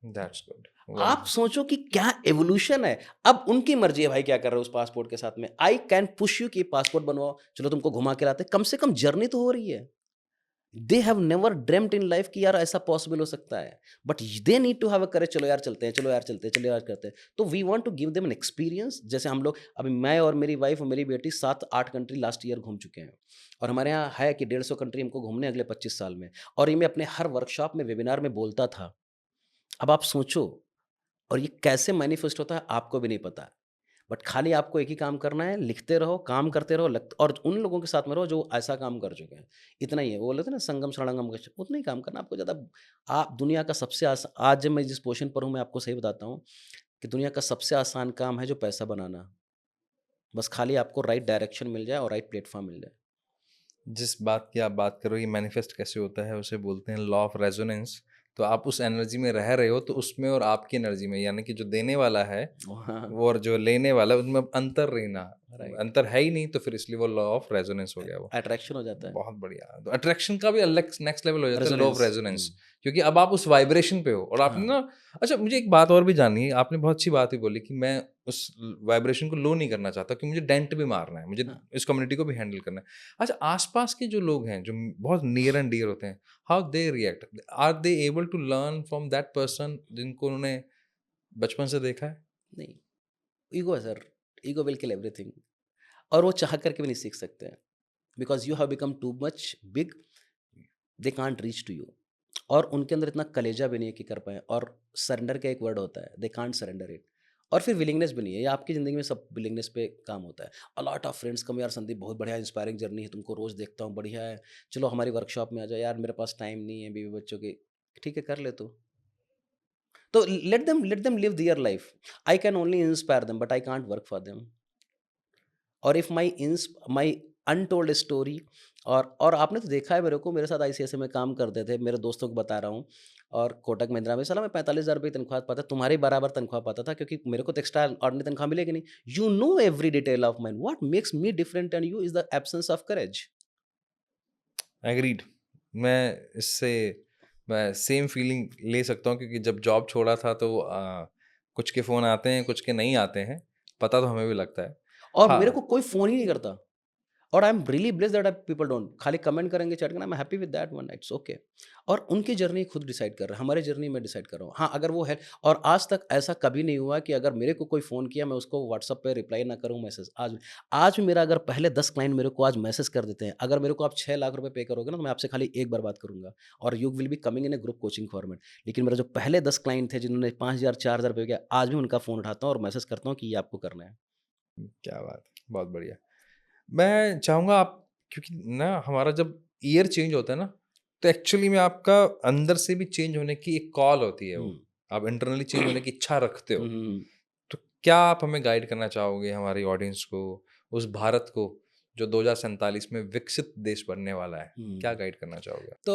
That's good, आप वंडरफुल। सोचो कि क्या एवोल्यूशन है। अब उनकी मर्ज़ी है भाई क्या कर रहे हो उस पासपोर्ट के साथ में। आई कैन पुश यू कि पासपोर्ट बनवाओ, चलो तुमको घुमा के लाते हैं। कम से कम जर्नी तो हो रही है। They have never dreamed in life कि यार ऐसा पॉसिबल हो सकता है। But they need to have a courage, चलो यार चलते हैं, चलो यार चलते हैं, चलो यार करते हैं। तो we want to give them an experience. जैसे हम लोग अभी, मैं और मेरी वाइफ और मेरी बेटी 7-8 कंट्री लास्ट ईयर घूम चुके हैं। और हमारे यहाँ है कि 150 कंट्री हमको घूमने अगले 25 साल में। और ये मैं अपने हर वर्कशॉप में, वेबिनार में बोलता था। अब आप सोचो, और ये कैसे मैनिफेस्ट होता है आपको भी नहीं पता। बट खाली आपको एक ही काम करना है, लिखते रहो, काम करते रहो, और उन लोगों के साथ में रहो जो ऐसा काम कर चुके हैं। इतना ही है। वो बोले थे ना संगम सारंगम गच्छ, उतना ही काम करना आपको ज़्यादा। आप दुनिया का सबसे आज जब मैं जिस पोज़ीशन पर हूँ, मैं आपको सही बताता हूँ कि दुनिया का सबसे आसान काम है जो पैसा बनाना। बस खाली आपको राइट डायरेक्शन मिल जाए और राइट प्लेटफ़ॉर्म मिल जाए। जिस बात की आप बात कर रहे हो ये मैनिफेस्ट कैसे होता है उसे बोलते हैं लॉ ऑफ रेजोनेंस। तो आप उस एनर्जी में रह रहे हो तो उसमें और आपकी एनर्जी में यानी कि जो देने वाला है हाँ, वो और जो लेने वाला है उनमें अंतर रहना, राइट। अंतर है ही नहीं तो फिर इसलिए वो लॉ ऑफ रेजोनेंस हो गया वो। अट्रैक्शन हो जाता है। बहुत बढ़िया, तो अट्रैक्शन का भी अलग नेक्स्ट लेवल हो जाता है लॉ ऑफ रेजोनेंस। रेजोनेंस, क्योंकि अब आप उस वाइब्रेशन पे हो और आपने हाँ, ना। अच्छा, मुझे एक बात और भी जाननी है। आपने बहुत अच्छी बात ही बोली कि मैं उस वाइब्रेशन को लो नहीं करना चाहता कि मुझे डेंट भी मारना है, मुझे हाँ। इस कम्युनिटी को भी हैंडल करना है। अच्छा, आसपास के जो लोग हैं जो बहुत नियर एंड डियर होते हैं, how they react, are they able to learn from that person जिनको उन्होंने बचपन से देखा है? नहीं, ईगो है sir. Ego will kill everything. और वो चाह करके भी नहीं सीख सकते हैं। Because you have become too much big, they can't reach to you. और उनके अंदर इतना कलेजा भी नहीं है कि कर पाएँ। और सरेंडर का एक वर्ड होता है, दे कांट सरेंडर इट। और फिर विलिंगनेस भी नहीं है। ये आपकी ज़िंदगी में सब विलिंगनेस पे काम होता है। अ लॉट ऑफ फ्रेंड्स कम, यार संदीप बहुत बढ़िया इंस्पायरिंग जर्नी है, तुमको रोज़ देखता हूँ, बढ़िया है। चलो हमारी वर्कशॉप में आ जाओ। यार मेरे पास टाइम नहीं है, बीवी बच्चों की। ठीक है, कर ले तू। तो let them live their life. I can only inspire them but I can't work for them. और इफ माई अनटोल्ड स्टोरी, और आपने तो देखा है मेरे को, मेरे साथ आईसीआईसीआई में काम करते थे, मेरे दोस्तों को बता रहा हूँ। और कोटक महिंद्रा में साला मैं 45,000 रुपये तनख्वाह पाता, तुम्हारी बराबर तनख्वाह पाता था, क्योंकि मेरे को तो एक्स्ट्रा ऑर्डिनरी तनख्वाह मिलेगी नहीं। You know every detail of mine, what makes me different and you is the absence of courage. Agreed. मैं सेम फीलिंग ले सकता हूँ, क्योंकि जब जॉब छोड़ा था तो कुछ के फ़ोन आते हैं, कुछ के नहीं आते हैं, पता तो हमें भी लगता है। और मेरे को हाँ, कोई फ़ोन ही नहीं करता। और I am really blessed that people don't खाली कमेंट करेंगे, चैट करना, आई am happy with that one, it's okay. और उनकी जर्नी खुद डिसाइड कर रहे हैं, हमारी जर्नी मैं डिसाइड कर रहा हूँ। हाँ, अगर वो है, और आज तक ऐसा कभी नहीं हुआ कि अगर मेरे को कोई फ़ोन किया मैं उसको व्हाट्सएप पे रिप्लाई ना करूँ मैसेज। आज भी मेरा अगर पहले 10 क्लाइंट मेरे को आज मैसेज कर देते हैं, अगर मेरे को आप 6 लाख रुपए पे करोगे ना, तो मैं आपसे खाली एक बार बात करूँगा और you will be coming in A group coaching format. लेकिन मेरे जो पहले 10 क्लाइंट थे जिन्होंने 5,000 4,000 रुपए किया, आज भी उनका फ़ोन उठाता हूँ और मैसेज करता हूँ कि ये आपको करना है। क्या बात है, बहुत बढ़िया। मैं चाहूँगा आप, क्योंकि ना हमारा जब ईयर चेंज होता है ना, तो एक्चुअली में आपका अंदर से भी चेंज होने की एक कॉल होती है हुँ। वो। आप इंटरनली चेंज होने की इच्छा रखते हो। हुँ, हुँ, हुँ। तो क्या आप हमें गाइड करना चाहोगे, हमारी ऑडियंस को, उस भारत को जो 2047 में विकसित देश बनने वाला है? क्या हुँ। गाइड करना चाहोगे आप? तो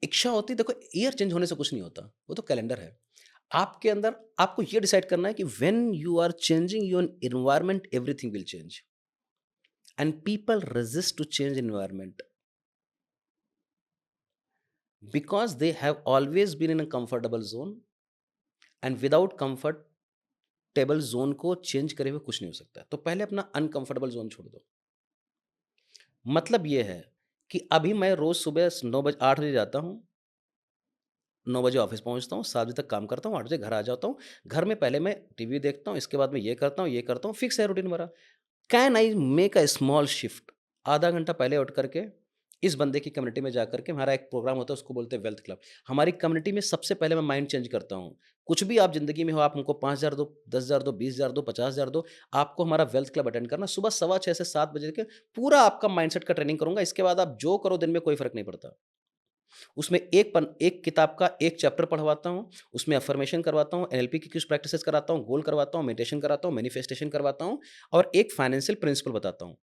इच्छा होती, देखो ईयर चेंज होने से कुछ नहीं होता, वो तो कैलेंडर है। आपके अंदर आपको ये डिसाइड करना है कि when you are changing your environment everything will change and people resist to change environment because they have always been in a comfortable zone and without comfortable zone को चेंज करे हुए कुछ नहीं हो सकता। तो पहले अपना अनकंफर्टेबल जोन छोड़ दो। मतलब ये है कि अभी मैं रोज सुबह 8 बजे जाता हूँ, 9 बजे ऑफ़िस पहुँचता हूँ, 7 बजे तक काम करता हूँ, 8 बजे घर आ जाता हूँ। घर में पहले मैं टीवी देखता हूँ, इसके बाद मैं ये करता हूँ, फिक्स है रूटीन मेरा। Can I make a small shift? आधा घंटा पहले उठ करके इस बंदे की कम्युनिटी में जा करके, हमारा एक प्रोग्राम होता है उसको बोलते हैं वेल्थ क्लब। हमारी कम्युनिटी में सबसे पहले मैं माइंड चेंज करता हूँ। कुछ भी आप ज़िंदगी में हो, आप हमको 5,000 दो, 10,000 दो, 20,000 दो, 50,000 दो, आपको हमारा वेल्थ क्लब अटेंड करना। सुबह सवा 6 से 7 बजे के पूरा आपका माइंडसेट का ट्रेनिंग करूँगा। इसके बाद आप जो करो दिन में कोई फ़र्क नहीं पड़ता। उसमें एक किताब का एक चैप्टर पढ़वाता हूँ, उसमें अफ़र्मेशन करवाता हूँ, एनएलपी की कुछ प्रैक्टिसेस कराता हूँ, गोल करवाता हूँ, मेडिटेशन कराता हूँ, मैनिफेस्टेशन करवाता हूँ और एक फाइनेंशियल प्रिंसिपल बताता हूँ।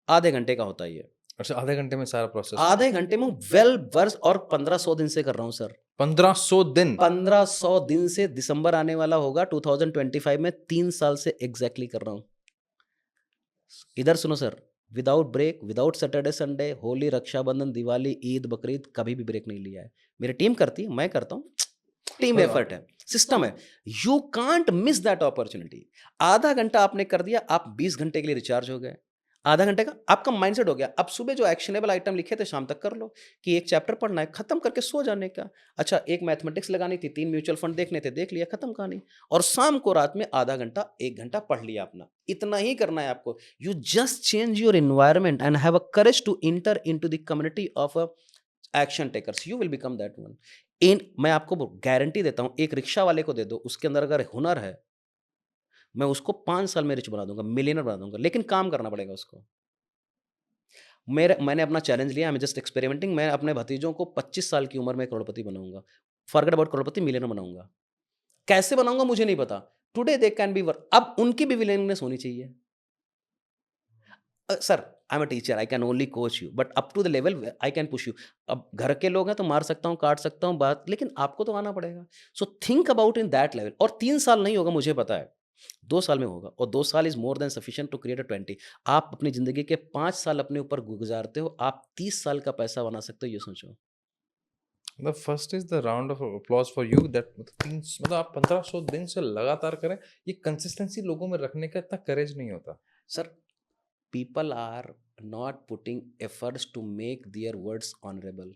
आधे घंटे का होता है ये। अच्छा, आधे घंटे में सारा प्रोसेस? आधे घंटे में वेल वर्स और 1500 दिन से कर रहा हूँ सर। 1500 दिन? 1500 दिन से दिसंबर आने वाला होगा 2025 में 3 साल से एग्ज़ैक्टली कर रहा हूँ। इधर सुनो sir, without break, without Saturday Sunday, Holi, Rakshabandhan, Diwali, Eid, Bakrid कभी भी ब्रेक नहीं लिया है। मेरी टीम करती है, मैं करता हूँ। टीम मतलब एफर्ट है, सिस्टम है। You can't miss that opportunity. आधा घंटा आपने कर दिया, आप 20 घंटे के लिए रिचार्ज हो गए। आधा घंटे का आपका माइंडसेट हो गया। अब सुबह जो एक्शनेबल आइटम लिखे थे शाम तक कर लो, कि एक चैप्टर पढ़ना है, खत्म करके सो जाने का। अच्छा, एक मैथमेटिक्स लगानी थी, 3 म्यूचुअल फंड देखने थे, देख लिया, खत्म कहानी। और शाम को रात में आधा घंटा 1 घंटा पढ़ लिया अपना। इतना ही करना है आपको। You just change your environment and have a courage to enter into the community of a action takers, you will become that one. मैं आपको गारंटी देता हूँ, एक रिक्शा वाले को दे दो, उसके अंदर अगर हुनर है, मैं उसको 5 साल में रिच बना दूँगा, मिलियनेयर बना दूँगा, लेकिन काम करना पड़ेगा उसको। मैंने अपना चैलेंज लिया, आई एम जस्ट एक्सपेरिमेंटिंग। मैं अपने भतीजों को 25 साल की उम्र में करोड़पति बनाऊँगा। फॉरगेट अबाउट करोड़पति, मिलियनेयर बनाऊँगा। कैसे बनाऊँगा मुझे नहीं पता। Today they can be work, अब उनकी भी विलिंगनेस होनी चाहिए। Sir, I am a teacher, I can only coach you, but up to the level I can push you. अब घर के लोग हैं तो मार सकता हूँ, काट सकता हूँ बात, लेकिन आपको तो आना पड़ेगा। So think about in that level. और 3 साल नहीं होगा मुझे पता है, 2 साल में होगा, और 2 साल is more than sufficient to create a 20। आप अपनी ज़िंदगी के 5 साल अपने ऊपर गुज़ारते हो, आप 30 साल का पैसा बना सकते हो, ये सोचो। First is the round of applause for you that, मतलब आप 1500 दिन से लगातार करें। ये कंसिस्टेंसी लोगों में रखने का इतना करेज नहीं होता। Sir, people are not putting efforts to make their words honourable.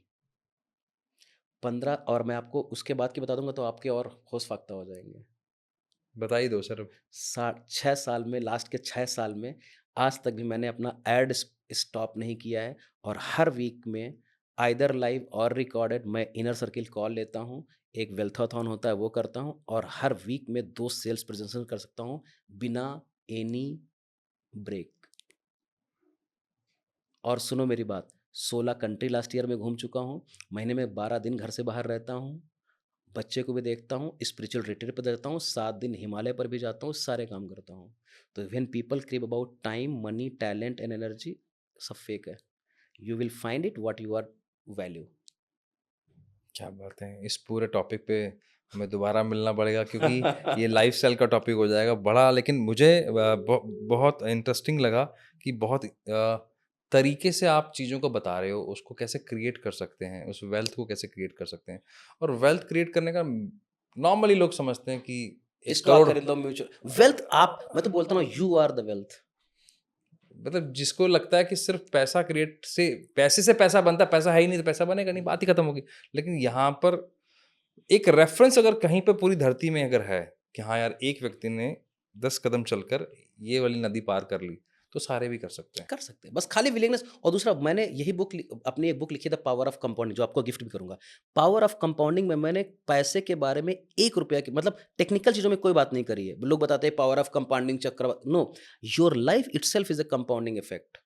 15, और मैं आपको उसके बाद की बता दूँगा तो आपके और होश फाख्ता हो जाएँगे। बता ही दो सर। 6 साल में, लास्ट के 6 साल में आज तक भी मैंने अपना ऐड स्टॉप नहीं किया है, और हर वीक में आइदर लाइव और रिकॉर्डेड मैं इनर सर्किल कॉल लेता हूँ। एक वेल्थाथॉन होता है वो करता हूँ, और हर वीक में 2 सेल्स प्रेजेंटेशन कर सकता हूँ बिना एनी ब्रेक। और सुनो मेरी बात, 16 कंट्री लास्ट ईयर में घूम चुका हूँ, महीने में 12 दिन घर से बाहर रहता हूँ, बच्चे को भी देखता हूँ, स्पिरिचुअल रिट्रीट पे जाता हूँ, 7 दिन हिमालय पर भी जाता हूँ, सारे काम करता हूँ। तो when people crave about time, money, talent and energy, सब फेक है। You will find it what you are value. क्या बात है, इस पूरे टॉपिक पे हमें दोबारा मिलना पड़ेगा, क्योंकि ये लाइफस्टाइल का टॉपिक हो जाएगा बड़ा। लेकिन मुझे बहुत इंटरेस्टिंग लगा कि बहुत तरीके से आप चीज़ों को बता रहे हो, उसको कैसे क्रिएट कर सकते हैं, उस वेल्थ को कैसे क्रिएट कर सकते हैं। और वेल्थ क्रिएट करने का नॉर्मली लोग समझते हैं कि 1 इसको आप करोड़, खरीद लो म्यूचुअल वेल्थ। आप मैं तो बोलता हूँ यू आर द वेल्थ। मतलब जिसको लगता है कि सिर्फ पैसा क्रिएट से, पैसे से पैसा बनता है, पैसा है ही नहीं तो पैसा बनेगा नहीं, बात ही खत्म होगी। लेकिन यहाँ पर एक रेफरेंस अगर कहीं पे पूरी धरती में अगर है कि हाँ यार, एक व्यक्ति ने 10 कदम चलकर ये वाली नदी पार कर ली, तो सारे भी कर सकते हैं। कर सकते हैं, बस खाली विलिंगनेस। और दूसरा, मैंने यही अपनी एक बुक लिखी है द पावर ऑफ कंपाउंडिंग, जो आपको गिफ्ट भी करूंगा। पावर ऑफ कंपाउंडिंग में मैंने पैसे के बारे में 1 रुपया की, मतलब टेक्निकल चीजों में कोई बात नहीं करी है। लोग बताते हैं पावर ऑफ कंपाउंडिंग चक्र, no. Your life itself is a compounding effect.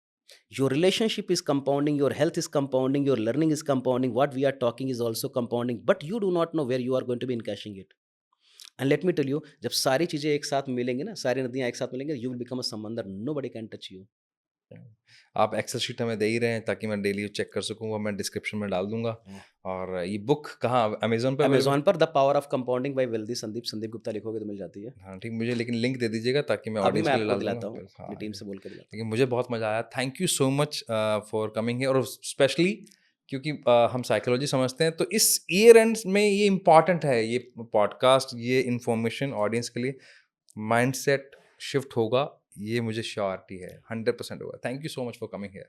Your relationship is compounding, your health is compounding, your learning is compounding, what we are talking is also compounding, but you do not know where you are going to be encashing it. And let me tell you, जब सारी चीजें एक साथ मिलेंगी ना, सारी नदियां एक साथ मिलेंगी, you will become a समंदर, nobody can touch you. आप एक्सेल शीट हमें दे ही रहे हैं ताकि मैं डेली चेक कर सकूँ, वो मैं डिस्क्रिप्शन में डाल दूंगा। और ये बुक कहाँ, अमेजोन पे अवेलेबल? अमेजोन पर the power of compounding by wealthy Sandeep, Sandeep Gupta लिखोगे तो मिल जाती है। हाँ ठीक, मुझे लेकिन लिंक दे दीजिएगा ताकि मैं अभी ऑडियंस मैं के लिए आपको डाल दूंगा दिलाता हूँ, फिर। हाँ, अपनी टीम से बोल के दिलाता लेकिन मुझे बहुत मज़ा आया। Thank you so much for coming here. और स्पेशली क्योंकि हम साइकोलॉजी समझते हैं, तो इस ईयर एंड में ये इम्पॉर्टेंट है, ये पॉडकास्ट, ये इन्फॉर्मेशन ऑडियंस के लिए। माइंडसेट शिफ्ट होगा, ये मुझे श्योरिटी है, 100% होगा। Thank you so much for coming here.